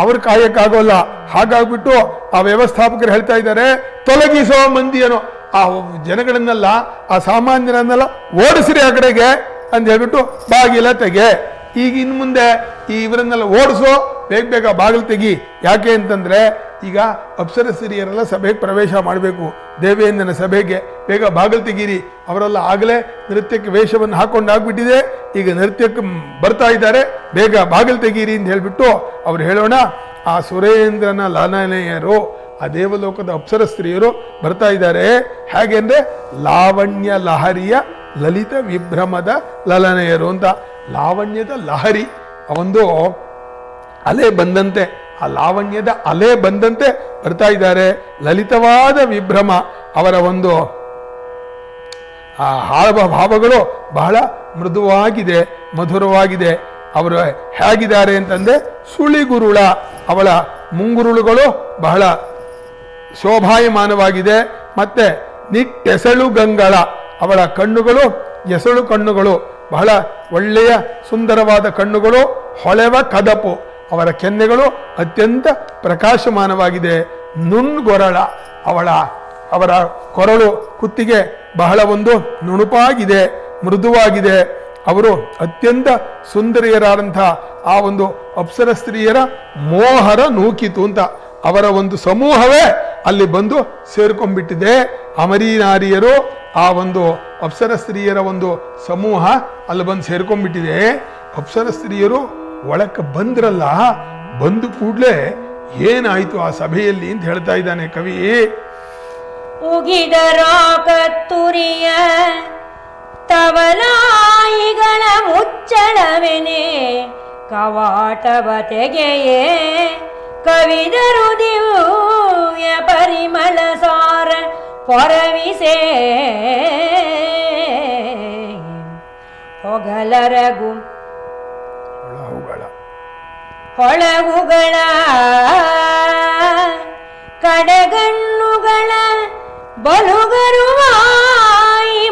ಅವ್ರು ಕಾಯಕ್ಕಾಗೋಲ್ಲ. ಹಾಗಾಗ್ಬಿಟ್ಟು ಆ ವ್ಯವಸ್ಥಾಪಕರು ಹೇಳ್ತಾ ಇದ್ದಾರೆ, ತೊಲಗಿಸೋ ಮಂದಿಯನು, ಆ ಜನಗಳನ್ನೆಲ್ಲ, ಆ ಸಾಮಾನ್ಯರನ್ನೆಲ್ಲ ಓಡಿಸ್ರಿ ಆ ಕಡೆಗೆ ಅಂತ ಹೇಳ್ಬಿಟ್ಟು ಬಾಗಿಲ ತೆಗೆ. ಈಗ ಇನ್ನು ಮುಂದೆ ಇವರನ್ನೆಲ್ಲ ಓಡಿಸೋ, ಬೇಗ ಬಾಗಿಲು ತೆಗಿ. ಯಾಕೆ ಅಂತಂದ್ರೆ ಈಗ ಅಪ್ಸರ ಸ್ತ್ರೀಯರೆಲ್ಲ ಸಭೆಗೆ ಪ್ರವೇಶ ಮಾಡಬೇಕು, ದೇವೇಂದ್ರನ ಸಭೆಗೆ. ಬೇಗ ಬಾಗಿಲು ತೆಗೀರಿ. ಅವರೆಲ್ಲ ಆಗಲೇ ನೃತ್ಯಕ್ಕೆ ವೇಷವನ್ನು ಹಾಕೊಂಡಾಗ್ಬಿಟ್ಟಿದೆ, ಈಗ ನೃತ್ಯಕ್ಕೆ ಬರ್ತಾ ಇದ್ದಾರೆ, ಬೇಗ ಬಾಗಿಲು ತೆಗೀರಿ ಅಂತ ಹೇಳ್ಬಿಟ್ಟು ಅವ್ರು ಹೇಳೋಣ. ಆ ಸುರೇಂದ್ರನ ಲಲನೆಯರು, ಆ ದೇವಲೋಕದ ಅಪ್ಸರ ಸ್ತ್ರೀಯರು ಬರ್ತಾ ಇದ್ದಾರೆ. ಹೇಗೆಂದ್ರೆ ಲಾವಣ್ಯ ಲಹರಿಯ ಲಲಿತ ವಿಭ್ರಮದ ಲಲನೆಯರು ಅಂತ. ಲಾವಣ್ಯದ ಲಹರಿ, ಒಂದು ಅಲೆ ಬಂದಂತೆ, ಆ ಲಾವಣ್ಯದ ಅಲೆ ಬಂದಂತೆ ಬರ್ತಾ ಇದ್ದಾರೆ. ಲಲಿತವಾದ ವಿಭ್ರಮ, ಅವರ ಒಂದು ಆ ಹಾವ ಭಾವಗಳು ಬಹಳ ಮೃದುವಾಗಿದೆ, ಮಧುರವಾಗಿದೆ. ಅವರು ಹೇಗಿದ್ದಾರೆ ಅಂತಂದ್ರೆ, ಸುಳಿಗುರುಳ, ಅವಳ ಮುಂಗುರುಳುಗಳು ಬಹಳ ಶೋಭಾಯಮಾನವಾಗಿದೆ. ಮತ್ತೆ ನಿಟ್ಟೆಸಳು ಗಂಗಳ, ಅವಳ ಕಣ್ಣುಗಳು ಎಸಳು ಕಣ್ಣುಗಳು, ಬಹಳ ಒಳ್ಳೆಯ ಸುಂದರವಾದ ಕಣ್ಣುಗಳು. ಹೊಳೆವ ಕದಪು, ಅವರ ಕೆನ್ನೆಗಳು ಅತ್ಯಂತ ಪ್ರಕಾಶಮಾನವಾಗಿದೆ. ನುಣ್ಗೊರಳ, ಅವರ ಕೊರಳು ಕುತ್ತಿಗೆ ಬಹಳ ಒಂದು ನುಣುಪಾಗಿದೆ, ಮೃದುವಾಗಿದೆ. ಅವರು ಅತ್ಯಂತ ಸುಂದರಿಯರಾದಂತಹ ಆ ಒಂದು ಅಪ್ಸರ ಸ್ತ್ರೀಯರ ಮೋಹರ ನೂಕಿತು ಅಂತ. ಅವರ ಒಂದು ಸಮೂಹವೇ ಅಲ್ಲಿ ಬಂದು ಸೇರ್ಕೊಂಡ್ಬಿಟ್ಟಿದೆ. ಅಮರೀ ನಾರಿಯರು, ಆ ಒಂದು ಅಪ್ಸರ ಸ್ತ್ರೀಯರ ಒಂದು ಸಮೂಹ ಅಲ್ಲಿ ಬಂದು ಸೇರ್ಕೊಂಡ್ಬಿಟ್ಟಿದೆ. ಅಪ್ಸರ ಸ್ತ್ರೀಯರು ಒಳಕ್ಕೆ ಬಂದ್ರಲ್ಲ, ಬಂದು ಕೂಡ್ಲೆ ಏನಾಯ್ತು ಆ ಸಭೆಯಲ್ಲಿ ಅಂತ ಹೇಳ್ತಾ ಇದ್ದಾನೆ ಕವಿ. ಉಗಿದರೋ ಕತ್ತುರಿಯ ತವಲಾಯಿಗಳ ಮುಚ್ಚಳವೆನೆ ಕವಾಟವ ತೆಗೆಯೇ ಕವಿದರು ದಿವ್ಯ ಪರಿಮಳ ಸಾರ ಪೊರವಿಸೆ ಹೊಗಲರಗು ಹೊಳಗುಗಳ ಕಡೆಗಣ್ಣುಗಳ ಬಲುಗರುವಾಯಿ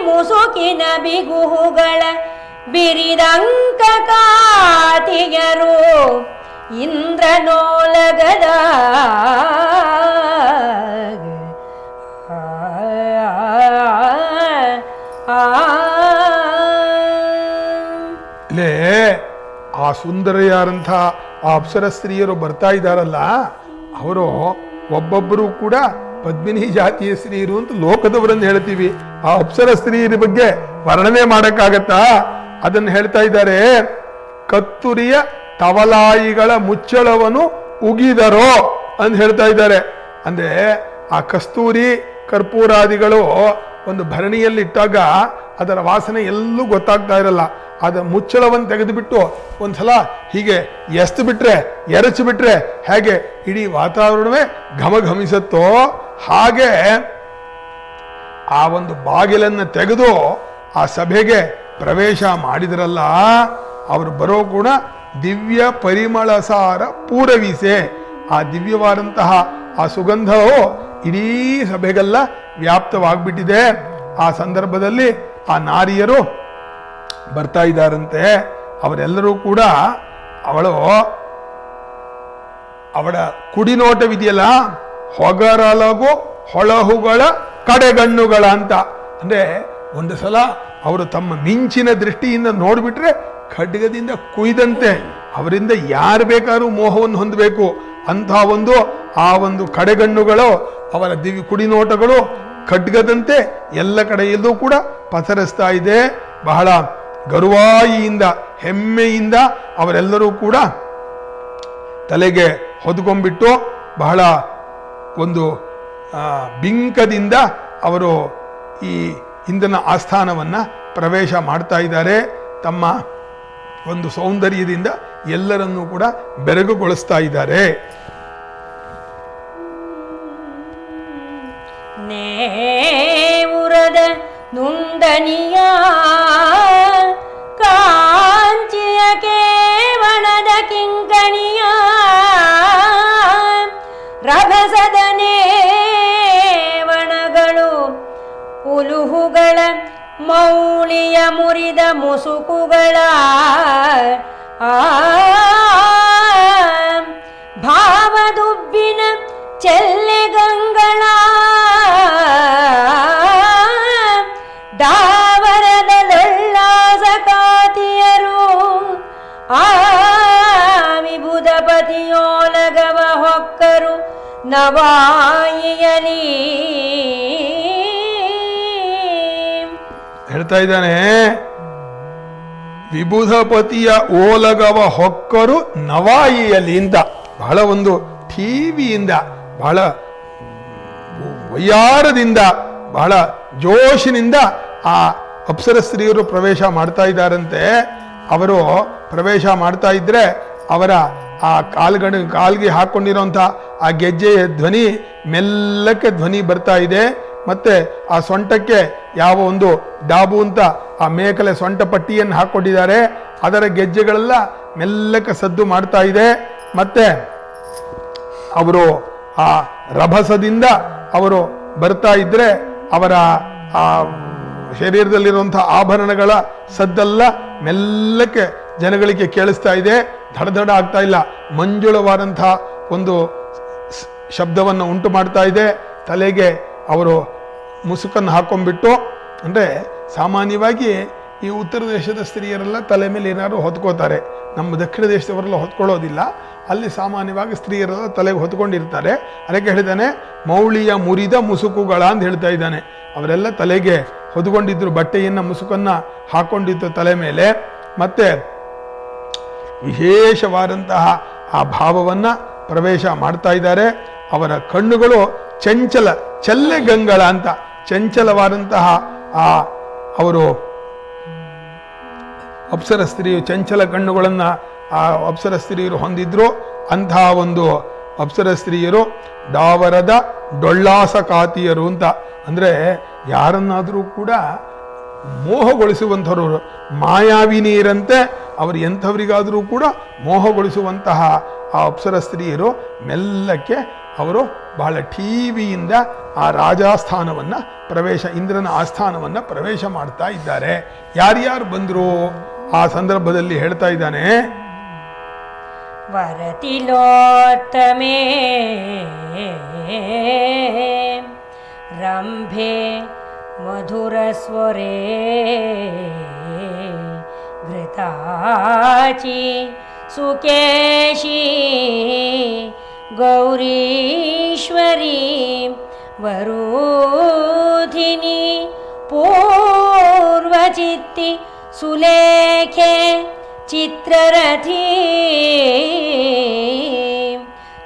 ಮುಸುಕಿನ ಬಿಗುಹುಗಳ ಬಿರಿದಂಕ ಕಾತಿಯರು ಇಂದ್ರನೋಲಗದ ಲೇ ಆ ಸುಂದರಿಯಾರಂಥ ಆ ಅಪ್ಸರ ಸ್ತ್ರೀಯರು ಬರ್ತಾ ಇದ್ದಾರಲ್ಲ, ಅವರು ಒಬ್ಬೊಬ್ಬರು ಕೂಡ ಪದ್ಮಿನಿ ಜಾತಿಯ ಸ್ತ್ರೀಯರು ಅಂತ ಲೋಕದವರನ್ನು ಹೇಳ್ತೀವಿ. ಆ ಅಪ್ಸರ ಸ್ತ್ರೀಯರ ಬಗ್ಗೆ ವರ್ಣನೆ ಮಾಡಕ್ಕಾಗತ್ತಾ? ಅದನ್ನು ಹೇಳ್ತಾ ಇದ್ದಾರೆ. ಕತ್ತುರಿಯ ತವಲಾಯಿಗಳ ಮುಚ್ಚಳವನ್ನು ಉಗಿದರೋ ಅಂತ ಹೇಳ್ತಾ ಇದ್ದಾರೆ. ಅಂದ್ರೆ ಆ ಕಸ್ತೂರಿ ಕರ್ಪೂರಾದಿಗಳು ಒಂದು ಭರಣಿಯಲ್ಲಿಟ್ಟಾಗ ಅದರ ವಾಸನೆ ಎಲ್ಲೂ ಗೊತ್ತಾಗ್ತಾ ಇರಲ್ಲ. ಅದರ ಮುಚ್ಚಳವನ್ನು ತೆಗೆದುಬಿಟ್ಟು ಒಂದ್ಸಲ ಹೀಗೆ ಎಸ್ತು ಬಿಟ್ರೆ, ಎರಚಿ ಬಿಟ್ರೆ ಹೇಗೆ ಇಡೀ ವಾತಾವರಣವೇ ಘಮಘಮಿಸುತ್ತೋ ಹಾಗೆ ಆ ಒಂದು ಬಾಗಿಲನ್ನು ತೆಗೆದು ಆ ಸಭೆಗೆ ಪ್ರವೇಶ ಮಾಡಿದ್ರಲ್ಲ, ಅವರು ಬರೋ ಕೂಡ ದಿವ್ಯ ಪರಿಮಳ ಸಾರ ಪೂರವಿಸೆ. ಆ ದಿವ್ಯವಾದಂತಹ ಆ ಸುಗಂಧವು ಇಡೀ ಸಭೆಗೆಲ್ಲ ವ್ಯಾಪ್ತವಾಗ್ಬಿಟ್ಟಿದೆ. ಆ ಸಂದರ್ಭದಲ್ಲಿ ಆ ನಾರಿಯರು ಬರ್ತಾ ಇದ್ದಾರಂತೆ. ಅವರೆಲ್ಲರೂ ಕೂಡ ಅವಳ ಕುಡಿನೋಟವಿದೆಯಲ್ಲ, ಹೊಗರಲಗು ಹೊಳಹುಗಳ ಕಡೆಗಣ್ಣುಗಳ ಅಂತ. ಅಂದ್ರೆ ಒಂದು ಸಲ ಅವರು ತಮ್ಮ ಮಿಂಚಿನ ದೃಷ್ಟಿಯಿಂದ ನೋಡ್ಬಿಟ್ರೆ ಖಡ್ಗದಿಂದ ಕುಯ್ದಂತೆ ಅವರಿಂದ ಯಾರು ಬೇಕಾದ್ರೂ ಮೋಹವನ್ನು ಹೊಂದಬೇಕು ಅಂತ ಆ ಒಂದು ಕಡೆಗಣ್ಣುಗಳು, ಅವರ ದಿವ್ಯ ಕುಡಿನೋಟಗಳು ಖಡ್ಗದಂತೆ ಎಲ್ಲ ಕಡೆಯಲ್ಲೂ ಕೂಡ ಪಸರಿಸ್ತಾ ಇದೆ. ಬಹಳ ಗರುವಾಯಿಯಿಂದ ಹೆಮ್ಮೆಯಿಂದ ಅವರೆಲ್ಲರೂ ಕೂಡ ತಲೆಗೆ ಹೊದ್ಕೊಂಡ್ಬಿಟ್ಟು ಬಹಳ ಒಂದು ಬಿಂಕದಿಂದ ಅವರು ಈ ಇಂದ್ರನ ಆಸ್ಥಾನವನ್ನು ಪ್ರವೇಶ ಮಾಡ್ತಾ ಇದ್ದಾರೆ. ತಮ್ಮ ಒಂದು ಸೌಂದರ್ಯದಿಂದ ಎಲ್ಲರನ್ನೂ ಕೂಡ ಬೆರಗುಗೊಳಿಸ್ತಾ ಇದ್ದಾರೆ. ನೇವುರದ ನುಂದನಿಯ ಕಾಂಚಿಯ ಕೇವಣದ ಕಿಂಕಣಿಯ ರಭಸದ ನೇವಣಗಳು ಉಲುಹುಗಳ ಮೌಳಿಯ ಮುರಿದ ಮುಸುಕುಗಳ ಭಾವದುಬ್ಬಿನ ಚೆಲ್ಲೆಗಂಗಳ ದಾವರದೊಳ್ಳಾಸ ಕಾತಿಯರು ವಿಭುಧಪತಿಯೋಲಗವ ಹೊಕ್ಕರು ನವಾಯಿಯಲಿ. ಹೇಳ್ತಾ ಇದ್ದಾನೆ, ವಿಬುಧಪತಿಯ ಓಲಗವ ಹೊಕ್ಕರು ನವಾಯಿಯಲ್ಲಿ ಅಂತ. ಬಹಳ ಒಂದು ಟಿವಿಯಿಂದ, ಬಹಳ ವಯ್ಯಾರದಿಂದ, ಬಹಳ ಜೋಶಿನಿಂದ ಆ ಅಪ್ಸರ ಸ್ತ್ರೀಯರು ಪ್ರವೇಶ ಮಾಡ್ತಾ ಇದ್ದಾರಂತೆ. ಅವರು ಪ್ರವೇಶ ಮಾಡ್ತಾ ಇದ್ರೆ ಅವರ ಆ ಕಾಲ್ಗೆ ಹಾಕೊಂಡಿರೋಂಥ ಆ ಗೆಜ್ಜೆಯ ಧ್ವನಿ ಮೆಲ್ಲಕ್ಕೆ ಧ್ವನಿ ಬರ್ತಾ ಇದೆ. ಮತ್ತೆ ಆ ಸೊಂಟಕ್ಕೆ ಯಾವ ಒಂದು ಡಾಬು ಅಂತ ಆ ಮೇಕಲೆ ಸೊಂಟ ಪಟ್ಟಿಯನ್ನು ಹಾಕೊಂಡಿದ್ದಾರೆ, ಅದರ ಗೆಜ್ಜೆಗಳೆಲ್ಲ ಮೆಲ್ಲಕ್ಕೆ ಸದ್ದು ಮಾಡ್ತಾ ಇದೆ. ಮತ್ತೆ ಅವರು ಆ ರಭಸದಿಂದ ಅವರು ಬರ್ತಾ ಇದ್ರೆ ಅವರ ಆ ಶರೀರದಲ್ಲಿರುವಂಥ ಆಭರಣಗಳ ಸದ್ದೆಲ್ಲ ಮೆಲ್ಲಕ್ಕೆ ಜನಗಳಿಗೆ ಕೇಳಿಸ್ತಾ ಇದೆ. ಧಡಧಡ ಆಗ್ತಾ ಇಲ್ಲ, ಮಂಜುಳವಾದಂಥ ಒಂದು ಶಬ್ದವನ್ನು ಉಂಟು ಮಾಡ್ತಾ ಇದೆ. ತಲೆಗೆ ಅವರು ಮುಸುಕನ್ನು ಹಾಕೊಂಡ್ಬಿಟ್ಟು, ಅಂದರೆ ಸಾಮಾನ್ಯವಾಗಿ ಈ ಉತ್ತರ ದೇಶದ ಸ್ತ್ರೀಯರೆಲ್ಲ ತಲೆ ಮೇಲೆ ಏನಾದ್ರು ಹೊತ್ಕೋತಾರೆ, ನಮ್ಮ ದಕ್ಷಿಣ ದೇಶದವರೆಲ್ಲ ಹೊತ್ಕೊಳ್ಳೋದಿಲ್ಲ. ಅಲ್ಲಿ ಸಾಮಾನ್ಯವಾಗಿ ಸ್ತ್ರೀಯರೆಲ್ಲ ತಲೆಗೆ ಹೊತ್ಕೊಂಡಿರ್ತಾರೆ. ಅದಕ್ಕೆ ಹೇಳಿದ್ದಾನೆ ಮೌಳಿಯ ಮುರಿದ ಮುಸುಕುಗಳ ಅಂತ ಹೇಳ್ತಾ ಇದ್ದಾನೆ. ಅವರೆಲ್ಲ ತಲೆಗೆ ಹೊದ್ಕೊಂಡಿದ್ರು, ಬಟ್ಟೆಯನ್ನು ಮುಸುಕನ್ನು ಹಾಕೊಂಡಿತ್ತು ತಲೆ ಮೇಲೆ. ಮತ್ತೆ ವಿಶೇಷವಾದಂತಹ ಆ ಭಾವವನ್ನು ಪ್ರವೇಶ ಮಾಡ್ತಾ ಇದ್ದಾರೆ. ಅವರ ಕಣ್ಣುಗಳು ಚಂಚಲ ಚಲ್ಲೆಗಂಗಳ ಅಂತ, ಚಂಚಲವಾದಂತಹ ಆ ಅವರು ಅಪ್ಸರ ಸ್ತ್ರೀಯು ಚಂಚಲ ಕಣ್ಣುಗಳನ್ನು ಆ ಅಪ್ಸರ ಸ್ತ್ರೀಯರು ಹೊಂದಿದ್ರು. ಅಂತಹ ಒಂದು ಅಪ್ಸರ ಸ್ತ್ರೀಯರು ಡಾವರದ ಡೊಳ್ಳಾಸ ಕಾತಿಯರು ಅಂತ. ಅಂದರೆ ಯಾರನ್ನಾದರೂ ಕೂಡ ಮೋಹಗೊಳಿಸುವಂಥವ್ರು, ಮಾಯಾವಿ ನೀರಂತೆ ಅವರು ಎಂಥವರಿಗಾದರೂ ಕೂಡ ಮೋಹಗೊಳಿಸುವಂತಹ ಆ ಅಪ್ಸರ ಸ್ತ್ರೀಯರು ಮೆಲ್ಲಕ್ಕೆ ಅವರು ಬಹಳ ಟಿವಿಯಿಂದ ಆ ರಾಜಾಸ್ಥಾನವನ್ನು ಇಂದ್ರನ ಆಸ್ಥಾನವನ್ನು ಪ್ರವೇಶ ಮಾಡ್ತಾ ಇದ್ದಾರೆ. ಯಾರ್ಯಾರು ಬಂದರು ಆ ಸಂದರ್ಭದಲ್ಲಿ ಹೇಳ್ತಾ ಇದ್ದಾನೆ. ವರತಿಲೋತ್ತಮೇ ರಂಭೆ ಮಧುರಸ್ವರೇ ಘೃತಾಚಿ ಸುಕೇಶಿ ಗೌರೀಶ್ವರಿ ವರೂಧಿನಿ ಪೂರ್ವಚಿತ್ತಿ ಸುಲೇಖೆ ಚಿತ್ರರಥಿ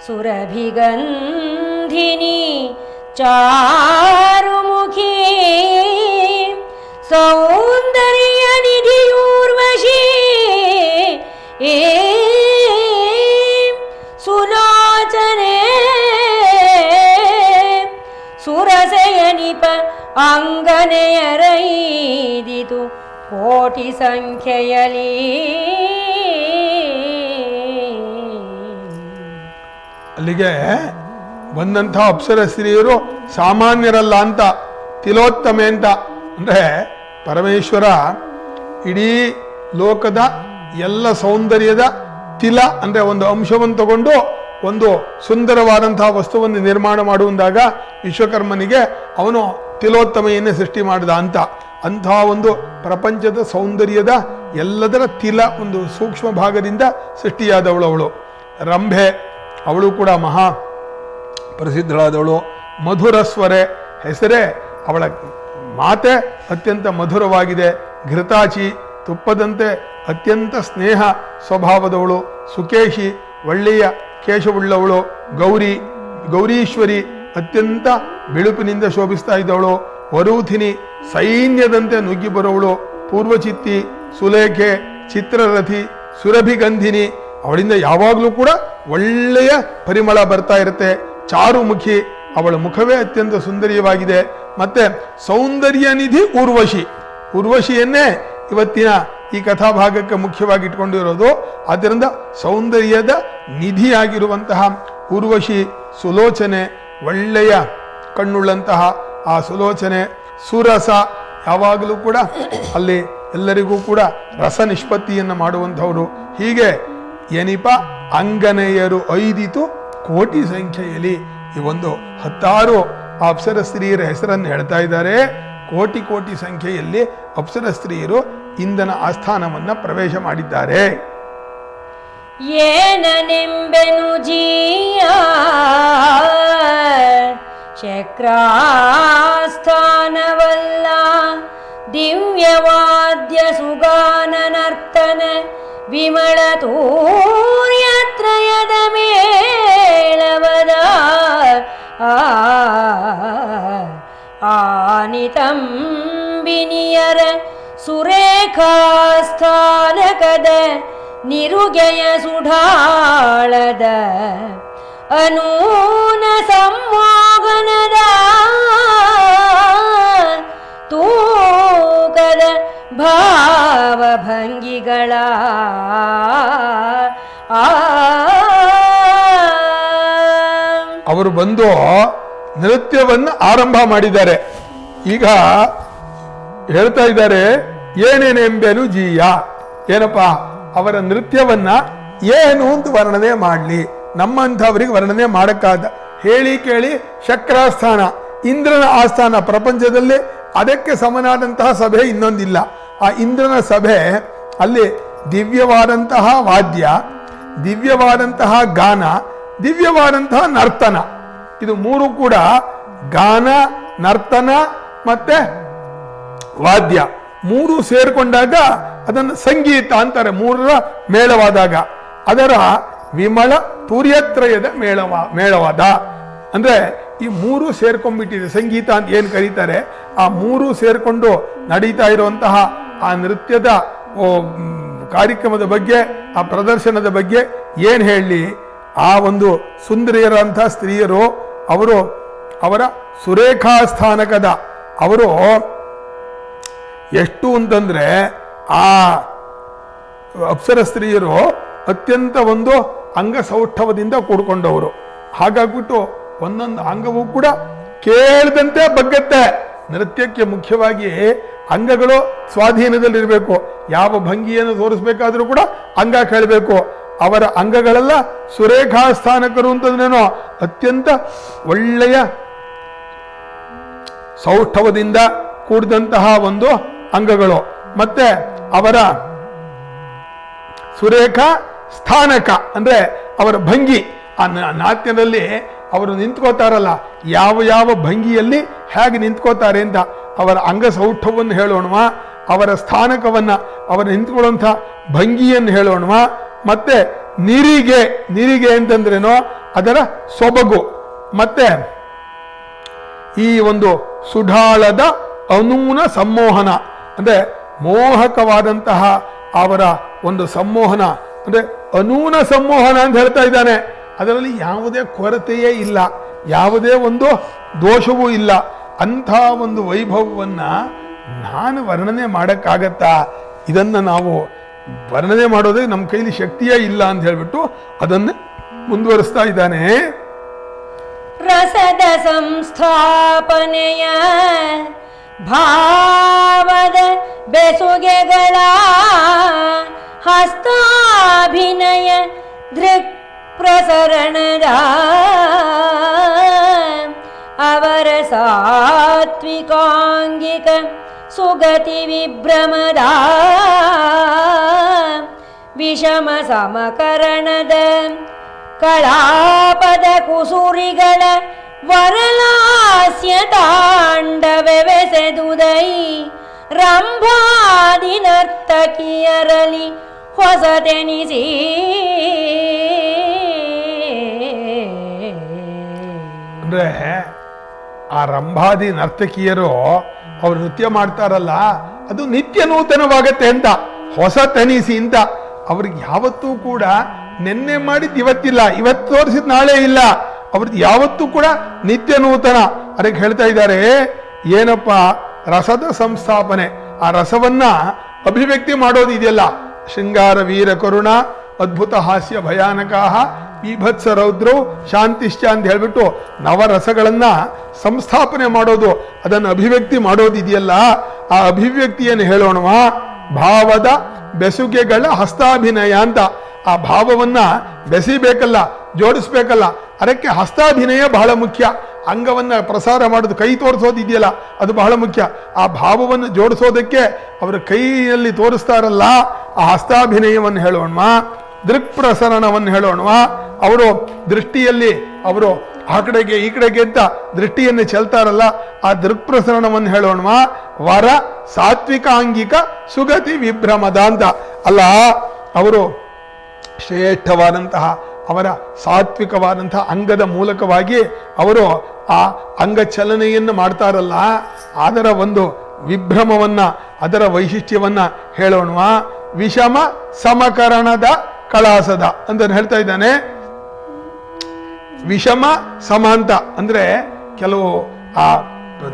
ಸುರಭಿಗಂಧಿನಿ ಚಾರುಮುಖಿ ಸೌಂದರ್ಯ ನಿಧಿಯೂರ್ವಶಿ ಸುಲೋಚನೆ ಸುರಸಯನಿಪ ಅಂಗನೆಯರೈದಿತು ಕೋಟಿ ಸಂಖ್ಯೆಯಲಿ. ಅಲ್ಲಿಗೆ ಬಂದಂಥ ಅಪ್ಸರ ಸ್ತ್ರೀಯರು ಸಾಮಾನ್ಯರಲ್ಲ ಅಂತ, ತಿಲೋತ್ತಮೆ ಅಂತ. ಅಂದರೆ ಪರಮೇಶ್ವರ ಇಡೀ ಲೋಕದ ಎಲ್ಲ ಸೌಂದರ್ಯದ ತಿಲ ಅಂದರೆ ಒಂದು ಅಂಶವನ್ನು ತಗೊಂಡು ಒಂದು ಸುಂದರವಾದಂತಹ ವಸ್ತುವನ್ನು ನಿರ್ಮಾಣ ಮಾಡುವಂದಾಗ ವಿಶ್ವಕರ್ಮನಿಗೆ ಅವನು ತಿಲೋತ್ತಮೆಯನ್ನೇ ಸೃಷ್ಟಿ ಮಾಡಿದ ಅಂಥ ಒಂದು ಪ್ರಪಂಚದ ಸೌಂದರ್ಯದ ಎಲ್ಲದರ ತಿಲ ಒಂದು ಸೂಕ್ಷ್ಮ ಭಾಗದಿಂದ ಸೃಷ್ಟಿಯಾದವಳು ಅವಳು. ರಂಭೆ ಅವಳು ಕೂಡ ಮಹಾ ಪ್ರಸಿದ್ಧಳಾದವಳು. ಮಧುರ ಸ್ವರೆ ಹೆಸರೇ, ಅವಳ ಮಾತೆ ಅತ್ಯಂತ ಮಧುರವಾಗಿದೆ. ಘೃತಾಚಿ ತುಪ್ಪದಂತೆ ಅತ್ಯಂತ ಸ್ನೇಹ ಸ್ವಭಾವದವಳು. ಸುಕೇಶಿ ಒಳ್ಳೆಯ ಕೇಶವುಳ್ಳವಳು. ಗೌರೀಶ್ವರಿ ಅತ್ಯಂತ ಬಿಳುಪಿನಿಂದ ಶೋಭಿಸ್ತಾ ಇದ್ದವಳು. ವರೂಧಿನಿ ಸೈನ್ಯದಂತೆ ನುಗ್ಗಿ ಬರುವವಳು. ಪೂರ್ವಚಿತ್ತಿ ಸುಲೇಖೆ ಚಿತ್ರರಥಿ ಸುರಭಿಗಂಧಿನಿ ಅವಳಿಂದ ಯಾವಾಗಲೂ ಕೂಡ ಒಳ್ಳೆಯ ಪರಿಮಳ ಬರ್ತಾ ಇರುತ್ತೆ. ಚಾರುಮುಖಿ ಅವಳ ಮುಖವೇ ಅತ್ಯಂತ ಸುಂದರಿಯವಾಗಿದೆ. ಮತ್ತೆ ಸೌಂದರ್ಯ ನಿಧಿ ಉರ್ವಶಿಯನ್ನೇ ಇವತ್ತಿನ ಈ ಕಥಾಭಾಗಕ್ಕೆ ಮುಖ್ಯವಾಗಿ ಇಟ್ಕೊಂಡಿರೋದು. ಆದ್ದರಿಂದ ಸೌಂದರ್ಯದ ನಿಧಿಯಾಗಿರುವಂತಹ ಉರ್ವಶಿ, ಸುಲೋಚನೆ ಒಳ್ಳೆಯ ಕಣ್ಣುಳ್ಳಂತಹ ಆ ಸುಲೋಚನೆ. ಸುರಸ ಯಾವಾಗಲೂ ಕೂಡ ಅಲ್ಲಿ ಎಲ್ಲರಿಗೂ ಕೂಡ ರಸ ನಿಷ್ಪತ್ತಿಯನ್ನು ಮಾಡುವಂಥವರು. ಹೀಗೆ ಎನಿಪ ಅಂಗನೆಯರು ಐದಿತು ಕೋಟಿ ಸಂಖ್ಯೆಯಲ್ಲಿ. ಈ ಒಂದು 10 ಅಪ್ಸರ ಸ್ತ್ರೀಯರ ಹೆಸರನ್ನು ಹೇಳ್ತಾ ಇದ್ದಾರೆ. ಕೋಟಿ ಕೋಟಿ ಸಂಖ್ಯೆಯಲ್ಲಿ ಅಪ್ಸರ ಸ್ತ್ರೀಯರು ಇಂದನ ಆಸ್ಥಾನವನ್ನು ಪ್ರವೇಶ ಮಾಡಿದ್ದಾರೆ. ಏನನೆಂಬೆನು ಜೀಯ ಶಕ್ರಾಸ್ಥಾನವಲ್ಲ ದಿವ್ಯವಾದ್ಯ ಸುಗಾನ ನರ್ತನ ವಿಮಳ ತೂರ್ಯತ್ರಯದ ಮೇಳವದ ಆನಿತಂಬಿನಿಯರ ಸುರೇಖಾಸ್ಥಾನಕದ ನಿರುಗೆಯ ಸುಢಾಳದ ಅನೂನ ಸಂಮೋಗನದ ತೂಕದ ಭಾವಭಂಗಿಗಳ ಅವರು ಬಂದು ನೃತ್ಯವನ್ನು ಆರಂಭ ಮಾಡಿದ್ದಾರೆ. ಈಗ ಹೇಳ್ತಾ ಇದ್ದಾರೆ ಏನೇನೆಂಬೆನು ಜೀಯ. ಏನಪ್ಪ ಅವರ ನೃತ್ಯವನ್ನ ಏನು ಅಂತ ವರ್ಣನೆ ಮಾಡಲಿ, ನಮ್ಮಂಥವರಿಗೆ ವರ್ಣನೆ ಮಾಡಕ್ಕಾದ. ಹೇಳಿ ಕೇಳಿ ಶಕ್ರಾಸ್ಥಾನ ಇಂದ್ರನ ಆಸ್ಥಾನ, ಪ್ರಪಂಚದಲ್ಲಿ ಅದಕ್ಕೆ ಸಮನಾದಂತಹ ಸಭೆ ಇನ್ನೊಂದಿಲ್ಲ. ಆ ಇಂದ್ರನ ಸಭೆ ಅಲ್ಲಿ ದಿವ್ಯವಾದಂತಹ ವಾದ್ಯ, ದಿವ್ಯವಾದಂತಹ ಗಾನ, ದಿವ್ಯವಾದಂತಹ ನರ್ತನ, ಇದು ಮೂರು ಕೂಡ ಗಾನ, ನರ್ತನ ಮತ್ತೆ ವಾದ್ಯ ಮೂರು ಸೇರ್ಕೊಂಡಾಗ ಅದನ್ನು ಸಂಗೀತ ಅಂತಾರೆ. ಮೂರರ ಮೇಳವಾದಾಗ ಅದರ ವಿಮಳ ತೂರ್ಯತ್ರಯದ ಮೇಳವಾದ ಅಂದ್ರೆ ಈ ಮೂರು ಸೇರ್ಕೊಂಡ್ಬಿಟ್ಟಿದೆ. ಸಂಗೀತ ಅಂತ ಏನು ಕರೀತಾರೆ, ಆ ಮೂರು ಸೇರ್ಕೊಂಡು ನಡೀತಾ ಇರುವಂತಹ ಆ ನೃತ್ಯದ ಕಾರ್ಯಕ್ರಮದ ಬಗ್ಗೆ, ಆ ಪ್ರದರ್ಶನದ ಬಗ್ಗೆ ಏನು ಹೇಳಲಿ. ಆ ಒಂದು ಸುಂದರಿಯರಂತಹ ಸ್ತ್ರೀಯರು ಅವರು ಅವರ ಸುರೇಖಾಸ್ಥಾನಕದ ಅವರು ಎಷ್ಟು ಅಂತಂದ್ರೆ ಆ ಅಪ್ಸರ ಸ್ತ್ರೀಯರು ಅತ್ಯಂತ ಒಂದು ಅಂಗಸೌಷ್ಠವದಿಂದ ಕೂಡ್ಕೊಂಡವರು. ಹಾಗಾಗ್ಬಿಟ್ಟು ಒಂದೊಂದು ಅಂಗವೂ ಕೂಡ ಕೇಳಿದಂತೆ ಬಗ್ಗತ್ತೆ. ನೃತ್ಯಕ್ಕೆ ಮುಖ್ಯವಾಗಿ ಅಂಗಗಳು ಸ್ವಾಧೀನದಲ್ಲಿರಬೇಕು. ಯಾವ ಭಂಗಿಯನ್ನು ತೋರಿಸ್ಬೇಕಾದ್ರೂ ಕೂಡ ಅಂಗ ಕೇಳಬೇಕು. ಅವರ ಅಂಗಗಳೆಲ್ಲ ಸುರೇಖಾ ಸ್ಥಾನಕರು ಅಂತಂದ್ರೇನೋ ಅತ್ಯಂತ ಒಳ್ಳೆಯ ಸೌಷ್ಠವದಿಂದ ಕೂಡಿದಂತಹ ಒಂದು ಅಂಗಗಳು. ಮತ್ತೆ ಅವರ ಸುರೇಖಾ ಸ್ಥಾನಕ ಅಂದ್ರೆ ಅವರ ಭಂಗಿ. ಆ ನಾಟ್ಯದಲ್ಲಿ ಅವರು ನಿಂತ್ಕೋತಾರಲ್ಲ, ಯಾವ ಯಾವ ಭಂಗಿಯಲ್ಲಿ ಹೇಗೆ ನಿಂತ್ಕೋತಾರೆ ಅಂತ ಅವರ ಅಂಗ ಸೌಷ್ಠವನ್ನು ಹೇಳೋಣವಾ, ಅವರ ಸ್ಥಾನಕವನ್ನ, ಅವರ ನಿಂತ್ಕೊಳ್ಳುವಂಥ ಭಂಗಿಯನ್ನು ಹೇಳೋಣವಾ. ಮತ್ತೆ ನಿರಿಗೆ ಅಂತಂದ್ರೇನೋ ಅದರ ಸೊಬಗು. ಮತ್ತೆ ಈ ಒಂದು ಸುಢಾಳದ ಅನೂನ ಸಂಮೋಹನ ಅಂದ್ರೆ ಮೋಹಕವಾದಂತಹ ಅವರ ಒಂದು ಸಂಮೋಹನ ಅಂದ್ರೆ ಅನೂನ ಸಂಮೋಹನ ಅಂತ ಹೇಳ್ತಾ ಇದ್ದಾನೆ. ಅದರಲ್ಲಿ ಯಾವುದೇ ಕೊರತೆಯೇ ಇಲ್ಲ, ಯಾವುದೇ ಒಂದು ದೋಷವೂ ಇಲ್ಲ. ಅಂಥ ಒಂದು ವೈಭವವನ್ನ ನಾನು ವರ್ಣನೆ ಮಾಡಕ್ಕಾಗತ್ತಾ? ಇದನ್ನ ನಾವು ವರ್ಣನೆ ಮಾಡೋದೇ ನಮ್ಮ ಕೈಲಿ ಶಕ್ತಿಯೇ ಇಲ್ಲ ಅಂತ ಹೇಳ್ಬಿಟ್ಟು ಅದನ್ನು ಮುಂದುವರಿಸ್ತಾ ಇದ್ದಾನೆ. ರಸದ ಸಂಸ್ಥಾಪನೆಯ ಭಾವದ ಬೆಸುಗೆಗಳ ಹಸ್ತಾಭಿನಯ ದೃಕ್ ಪ್ರಸರಣದ ಅವರ ಸಾತ್ವಿಕಾಂಗಿಕ ಸುಗತಿ ವಿಭ್ರಮದ ವಿಷಮ ಸಮಕರಣದ ಕಳಾಪದ ಕುಸುರಿಗಳ ವರಲಾಸ್ಯ ತಾಂಡವೆಸೆದುದೈ ರಂಭಾದಿ ನರ್ತಕಿಯರಲಿ ಹೊಸತೆನಿಸಿ ಅಂದ್ರೆ ಆ ರಂಭಾದಿ ನರ್ತಕಿಯರು ಅವ್ರು ನೃತ್ಯ ಮಾಡ್ತಾರಲ್ಲ, ಅದು ನಿತ್ಯ ನೂತನವಾಗತ್ತೆ ಅಂತ, ಹೊಸ ತನಿಸಿ ಅಂತ. ಅವ್ರಿಗೆ ಯಾವತ್ತೂ ಕೂಡ ನೆನ್ನೆ ಮಾಡಿದ್ ಇವತ್ತಿಲ್ಲ, ಇವತ್ತು ತೋರಿಸಿದ್ ನಾಳೆ ಇಲ್ಲ. ಅವ್ರದ್ದು ಯಾವತ್ತೂ ಕೂಡ ನಿತ್ಯ ನೂತನ. ಅದಕ್ಕೆ ಹೇಳ್ತಾ ಇದ್ದಾರೆ ಏನಪ್ಪ, ರಸದ ಸಂಸ್ಥಾಪನೆ, ಆ ರಸವನ್ನ ಅಭಿವ್ಯಕ್ತಿ ಮಾಡೋದು ಇದೆಯಲ್ಲ, ಶೃಂಗಾರ ವೀರ ಕರುಣ ಅದ್ಭುತ ಹಾಸ್ಯ ಭಯಾನಕಾಹ ಬೀಭತ್ಸ ರೌದ್ರೌ ಶಾಂತಿಶ್ಚ ಅಂತ ಹೇಳ್ಬಿಟ್ಟು ನವರಸಗಳನ್ನ ಸಂಸ್ಥಾಪನೆ ಮಾಡೋದು, ಅದನ್ನು ಅಭಿವ್ಯಕ್ತಿ ಮಾಡೋದಿದೆಯಲ್ಲ, ಆ ಅಭಿವ್ಯಕ್ತಿಯನ್ನು ಹೇಳೋಣವಾ. ಭಾವದ ಬೆಸುಗೆಗಳ ಹಸ್ತಾಭಿನಯ ಅಂತ. ಆ ಭಾವವನ್ನ ಬೆಸಿಬೇಕಲ್ಲ, ಜೋಡಿಸ್ಬೇಕಲ್ಲ, ಅದಕ್ಕೆ ಹಸ್ತಾಭಿನಯ ಬಹಳ ಮುಖ್ಯ. ಅಂಗವನ್ನ ಪ್ರಸಾರ ಮಾಡೋದು, ಕೈ ತೋರಿಸೋದು ಇದೆಯಲ್ಲ, ಅದು ಬಹಳ ಮುಖ್ಯ. ಆ ಭಾವವನ್ನು ಜೋಡಿಸೋದಕ್ಕೆ ಅವರ ಕೈಯಲ್ಲಿ ತೋರಿಸ್ತಾರಲ್ಲ, ಆ ಹಸ್ತಾಭಿನಯವನ್ನು ಹೇಳೋಣವಾ. ದೃಕ್ ಪ್ರಸರಣವನ್ನು ಹೇಳೋಣವಾ. ಅವರು ದೃಷ್ಟಿಯಲ್ಲಿ ಅವರು ಆ ಕಡೆಗೆ ಈ ಕಡೆಗೆ ಅಂತ ದೃಷ್ಟಿಯನ್ನು ಚೆಲ್ತಾರಲ್ಲ, ಆ ದೃಕ್ ಪ್ರಸರಣವನ್ನು ಹೇಳೋಣವಾ. ವರ ಸಾತ್ವಿಕಾಂಗಿಕ ಸುಗತಿ ವಿಭ್ರಮದ ಅಂತ ಅಲ್ಲ, ಅವರು ಶ್ರೇಷ್ಠವಾದಂತಹ ಅವರ ಸಾತ್ವಿಕವಾದಂತಹ ಅಂಗದ ಮೂಲಕವಾಗಿ ಅವರು ಆ ಅಂಗ ಚಲನೆಯನ್ನು ಮಾಡ್ತಾರಲ್ಲ, ಅದರ ಒಂದು ವಿಭ್ರಮವನ್ನ, ಅದರ ವೈಶಿಷ್ಟ್ಯವನ್ನ ಹೇಳೋಣವಾ. ವಿಷಮ ಸಮಕರಣದ ಕಳಾಸದ ಅಂತ ಹೇಳ್ತಾ ಇದ್ದಾನೆ. ವಿಷಮ ಸಮಾಂತ ಅಂದ್ರೆ ಕೆಲವು ಆ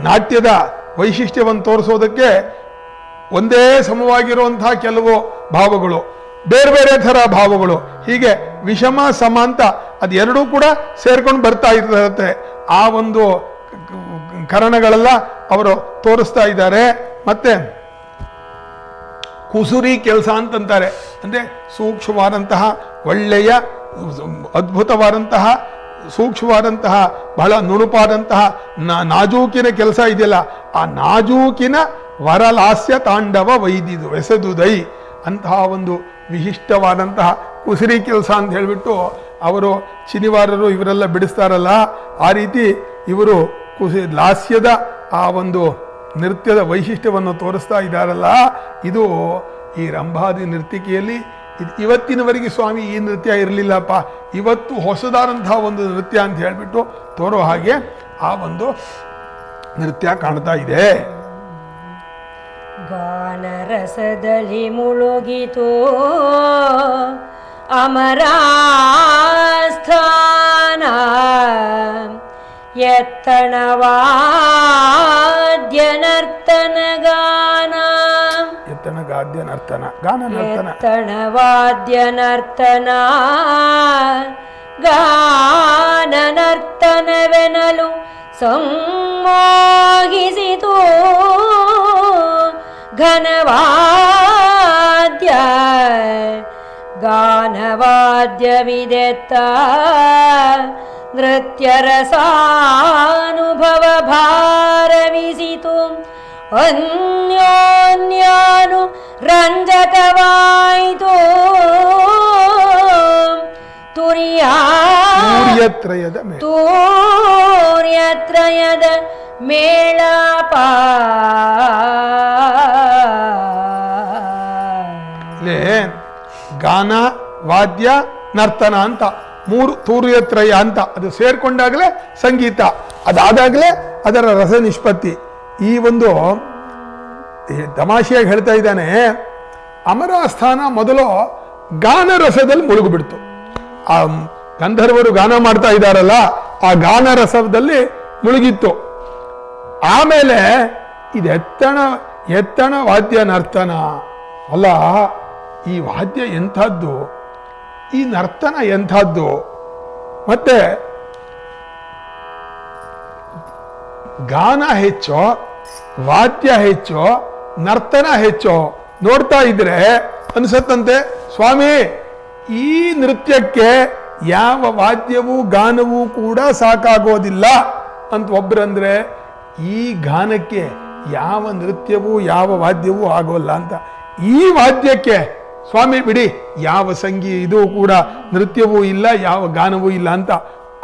ನಾಟ್ಯದ ವೈಶಿಷ್ಟ್ಯವನ್ನು ತೋರಿಸೋದಕ್ಕೆ ಒಂದೇ ಸಮವಾಗಿರುವಂತಹ ಕೆಲವು ಭಾವಗಳು, ಬೇರೆ ಬೇರೆ ಥರ ಭಾವಗಳು, ಹೀಗೆ ವಿಷಮ ಸಮಾಂತ ಅದೆರಡೂ ಕೂಡ ಸೇರ್ಕೊಂಡು ಬರ್ತಾ ಇರುತ್ತೆ. ಆ ಒಂದು ಕರಣಗಳೆಲ್ಲ ಅವರು ತೋರಿಸ್ತಾ ಇದ್ದಾರೆ. ಮತ್ತೆ ಕುಸುರಿ ಕೆಲಸ ಅಂತಂತಾರೆ, ಅಂದ್ರೆ ಸೂಕ್ಷ್ಮವಾದಂತಹ ಒಳ್ಳೆಯ ಅದ್ಭುತವಾದಂತಹ ಸೂಕ್ಷ್ಮವಾದಂತಹ ಬಹಳ ನುಣುಪಾದಂತಹ ನಾಜೂಕಿನ ಕೆಲಸ ಇದೆಯಲ್ಲ, ಆ ನಾಜೂಕಿನ ವರಲಾಸ್ಯ ತಾಂಡವ ವೈದಿದು ಎಸೆದುದೈ ಅಂತಹ ಒಂದು ವಿಶಿಷ್ಟವಾದಂತಹ ಕುಸುರಿ ಕೆಲಸ ಅಂತ ಹೇಳಿಬಿಟ್ಟು ಅವರು ಶನಿವಾರರು ಇವರೆಲ್ಲ ಬಿಡಿಸ್ತಾರಲ್ಲ, ಆ ರೀತಿ ಇವರು ಲಾಸ್ಯದ ಆ ಒಂದು ನೃತ್ಯದ ವೈಶಿಷ್ಟ್ಯವನ್ನು ತೋರಿಸ್ತಾ ಇದ್ದಾರಲ್ಲ. ಇದು ಈ ರಂಭಾದಿ ನೃತ್ಯಕೆಯಲ್ಲಿ ಇವತ್ತಿನವರೆಗೆ ಸ್ವಾಮಿ ಈ ನೃತ್ಯ ಇರಲಿಲ್ಲಪ್ಪ, ಇವತ್ತು ಹೊಸದಾದಂತಹ ಒಂದು ನೃತ್ಯ ಅಂತ ಹೇಳಿಬಿಟ್ಟು ತೋರೋ ಹಾಗೆ ಆ ಒಂದು ನೃತ್ಯ ಕಾಣ್ತಾ ಇದೆ. ಗಾನರಸದಲ್ಲಿ ಮುಳುಗಿತೋ ಅಮರಾಸ್ಥಾನ ಎತ್ತಣವಾದ್ಯ ನರ್ತನ ಗಾನ ಎತ್ತಣಗಾದ್ಯ ನರ್ತನ ಗಾನ ನರ್ತನ ಎತ್ತಣವಾದ್ಯ ನರ್ತನ ಗಾನ ನರ್ತನವೆನಲು ಸಂಮೋಹಿಸಿತು ಘನವಾದ್ಯ ಗಾನವಾದ್ಯವಿದೆತ್ತ ನೃತ್ಯ ರಸಾನುಭವ ಭಾರವಿಸಿತು ಅನ್ಯೋನ್ಯಾನು ರಂಜಕವಾಯಿತು ತೂರ್ಯತ್ರಯದ ಮೇಳಪ ಗಾನ ವಾದ್ಯ ನರ್ತನ ಅಂತ ಮೂರು ತೂರ್ಯತ್ರಯ ಅಂತ ಅದು ಸೇರ್ಕೊಂಡಾಗಲೇ ಸಂಗೀತ, ಅದಾದಾಗಲೇ ಅದರ ರಸ ನಿಷ್ಪತ್ತಿ. ಈ ಒಂದು ತಮಾಷೆಯಾಗಿ ಹೇಳ್ತಾ ಇದ್ದಾನೆ, ಅಮರಾಸ್ಥಾನ ಮೊದಲು ಗಾನ ರಸದಲ್ಲಿ ಮುಳುಗುಬಿಡ್ತು. ಆ ಗಂಧರ್ವರು ಗಾನ ಮಾಡ್ತಾ ಇದ್ದಾರಲ್ಲ, ಆ ಗಾನ ರಸದಲ್ಲಿ ಮುಳುಗಿತ್ತು. ಆಮೇಲೆ ಇದು ಎತ್ತಣ ವಾದ್ಯ ನರ್ತನ ಅಲ್ಲ, ಈ ವಾದ್ಯ ಎಂಥದ್ದು, ಈ ನರ್ತನ ಎಂಥದ್ದು, ಮತ್ತೆ ಗಾನ ಹೆಚ್ಚೋ ವಾದ್ಯ ಹೆಚ್ಚೋ ನರ್ತನ ಹೆಚ್ಚೋ ನೋಡ್ತಾ ಇದ್ರೆ ಅನ್ಸತ್ತಂತೆ, ಸ್ವಾಮಿ ಈ ನೃತ್ಯಕ್ಕೆ ಯಾವ ವಾದ್ಯವೂ ಗಾನವೂ ಕೂಡ ಸಾಕಾಗೋದಿಲ್ಲ ಅಂತ ಒಬ್ರಂದ್ರೆ, ಈ ಗಾನಕ್ಕೆ ಯಾವ ನೃತ್ಯವೂ ಯಾವ ವಾದ್ಯವೂ ಆಗೋಲ್ಲ ಅಂತ. ಈ ವಾದ್ಯಕ್ಕೆ ಸ್ವಾಮಿ ಬಿಡಿ, ಯಾವ ಇದು ಕೂಡ ನೃತ್ಯವೂ ಇಲ್ಲ, ಯಾವ ಗಾನವೂ ಇಲ್ಲ ಅಂತ.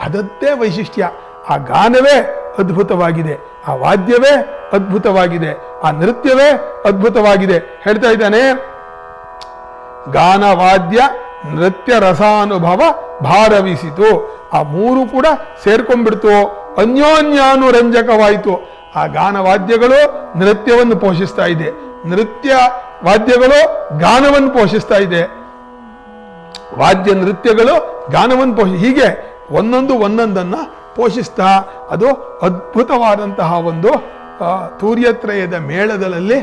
ಅದದ್ದೇ ವೈಶಿಷ್ಟ್ಯ. ಆ ಗಾನವೇ ಅದ್ಭುತವಾಗಿದೆ, ಆ ವಾದ್ಯವೇ ಅದ್ಭುತವಾಗಿದೆ, ಆ ನೃತ್ಯವೇ ಅದ್ಭುತವಾಗಿದೆ. ಹೇಳ್ತಾ ಇದ್ದಾನೆ, ಗಾನ ವಾದ್ಯ ನೃತ್ಯ ರಸಾನುಭವ ಭಾರವಿಸಿತು. ಆ ಮೂರು ಕೂಡ ಸೇರ್ಕೊಂಡ್ಬಿಡ್ತು, ಅನ್ಯೋನ್ಯಾನುರಂಜಕವಾಯಿತು. ಆ ಗಾನ ವಾದ್ಯಗಳು ನೃತ್ಯವನ್ನು ಪೋಷಿಸ್ತಾ ಇದೆ, ನೃತ್ಯ ವಾದ್ಯಗಳು ಗಾನವನ್ನು ಪೋಷಿಸ್ತಾ ಇದೆ, ವಾದ್ಯ ನೃತ್ಯಗಳು ಗಾನವನ್ನು ಹೀಗೆ ಒಂದೊಂದನ್ನ ಪೋಷಿಸ್ತಾ ಅದು ಅದ್ಭುತವಾದಂತಹ ಒಂದು ತೂರ್ಯತ್ರಯದ ಮೇಳದಲ್ಲಿ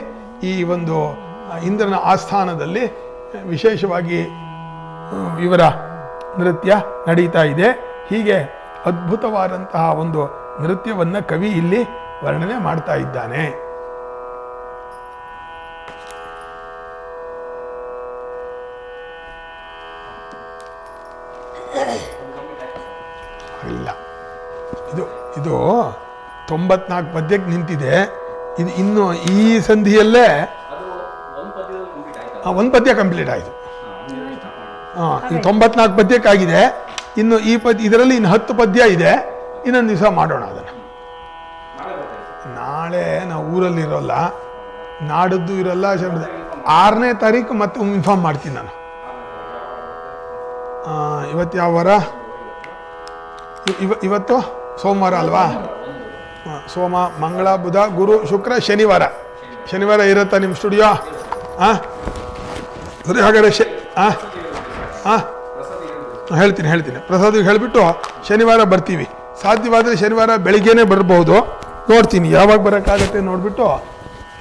ಈ ಒಂದು ಇಂದ್ರನ ಆಸ್ಥಾನದಲ್ಲಿ ವಿಶೇಷವಾಗಿ ಇವರ ನೃತ್ಯ ನಡೀತಾ ಇದೆ. ಹೀಗೆ ಅದ್ಭುತವಾದಂತಹ ಒಂದು ನೃತ್ಯವನ್ನ ಕವಿ ಇಲ್ಲಿ ವರ್ಣನೆ ಮಾಡ್ತಾ ಇದ್ದಾನೆ. ಇಲ್ಲ, ಇದು 94 ಪದ್ಯಕ್ಕೆ ನಿಂತಿದೆ. ಇದು ಇನ್ನು ಈ ಸಂಧಿಯಲ್ಲೇ ಒಂದು ಪದ್ಯ ಕಂಪ್ಲೀಟ್ ಆಯಿತು. ಇದು 94 ಪದ್ಯಕ್ಕಾಗಿದೆ. ಇನ್ನು ಈ ಇದರಲ್ಲಿ ಇನ್ನು 10 ಪದ್ಯ ಇದೆ. ಇನ್ನೊಂದು ದಿವಸ ಮಾಡೋಣ ಅದನ್ನು. ನಾಳೆ ನಾವು ಊರಲ್ಲಿ ಇರೋಲ್ಲ, ನಾಡದ್ದು ಇರೋಲ್ಲ. 6ನೇ ತಾರೀಕು ಮತ್ತೆ ಇನ್ಫಾರ್ಮ್ ಮಾಡ್ತೀನಿ ನಾನು. ಇವತ್ತು ಯಾವ ವಾರ? ಇವತ್ತು ಸೋಮವಾರ ಅಲ್ವಾ? ಸೋಮ ಮಂಗಳ ಬುಧ ಗುರು ಶುಕ್ರ ಶನಿವಾರ ಇರುತ್ತಾ ನಿಮ್ಮ ಸ್ಟುಡಿಯೋ? ಸರಿ, ಹಾಗಾದ್ರೆ ಹೇಳ್ತೀನಿ ಪ್ರಸಾದಿಗೆ ಹೇಳಿಬಿಟ್ಟು ಶನಿವಾರ ಬರ್ತೀವಿ. ಸಾಧ್ಯವಾದರೆ ಶನಿವಾರ ಬೆಳಿಗ್ಗೆನೇ ಬರ್ಬೋದು. ನೋಡ್ತೀನಿ ಯಾವಾಗ ಬರೋಕ್ಕಾಗತ್ತೆ ನೋಡಿಬಿಟ್ಟು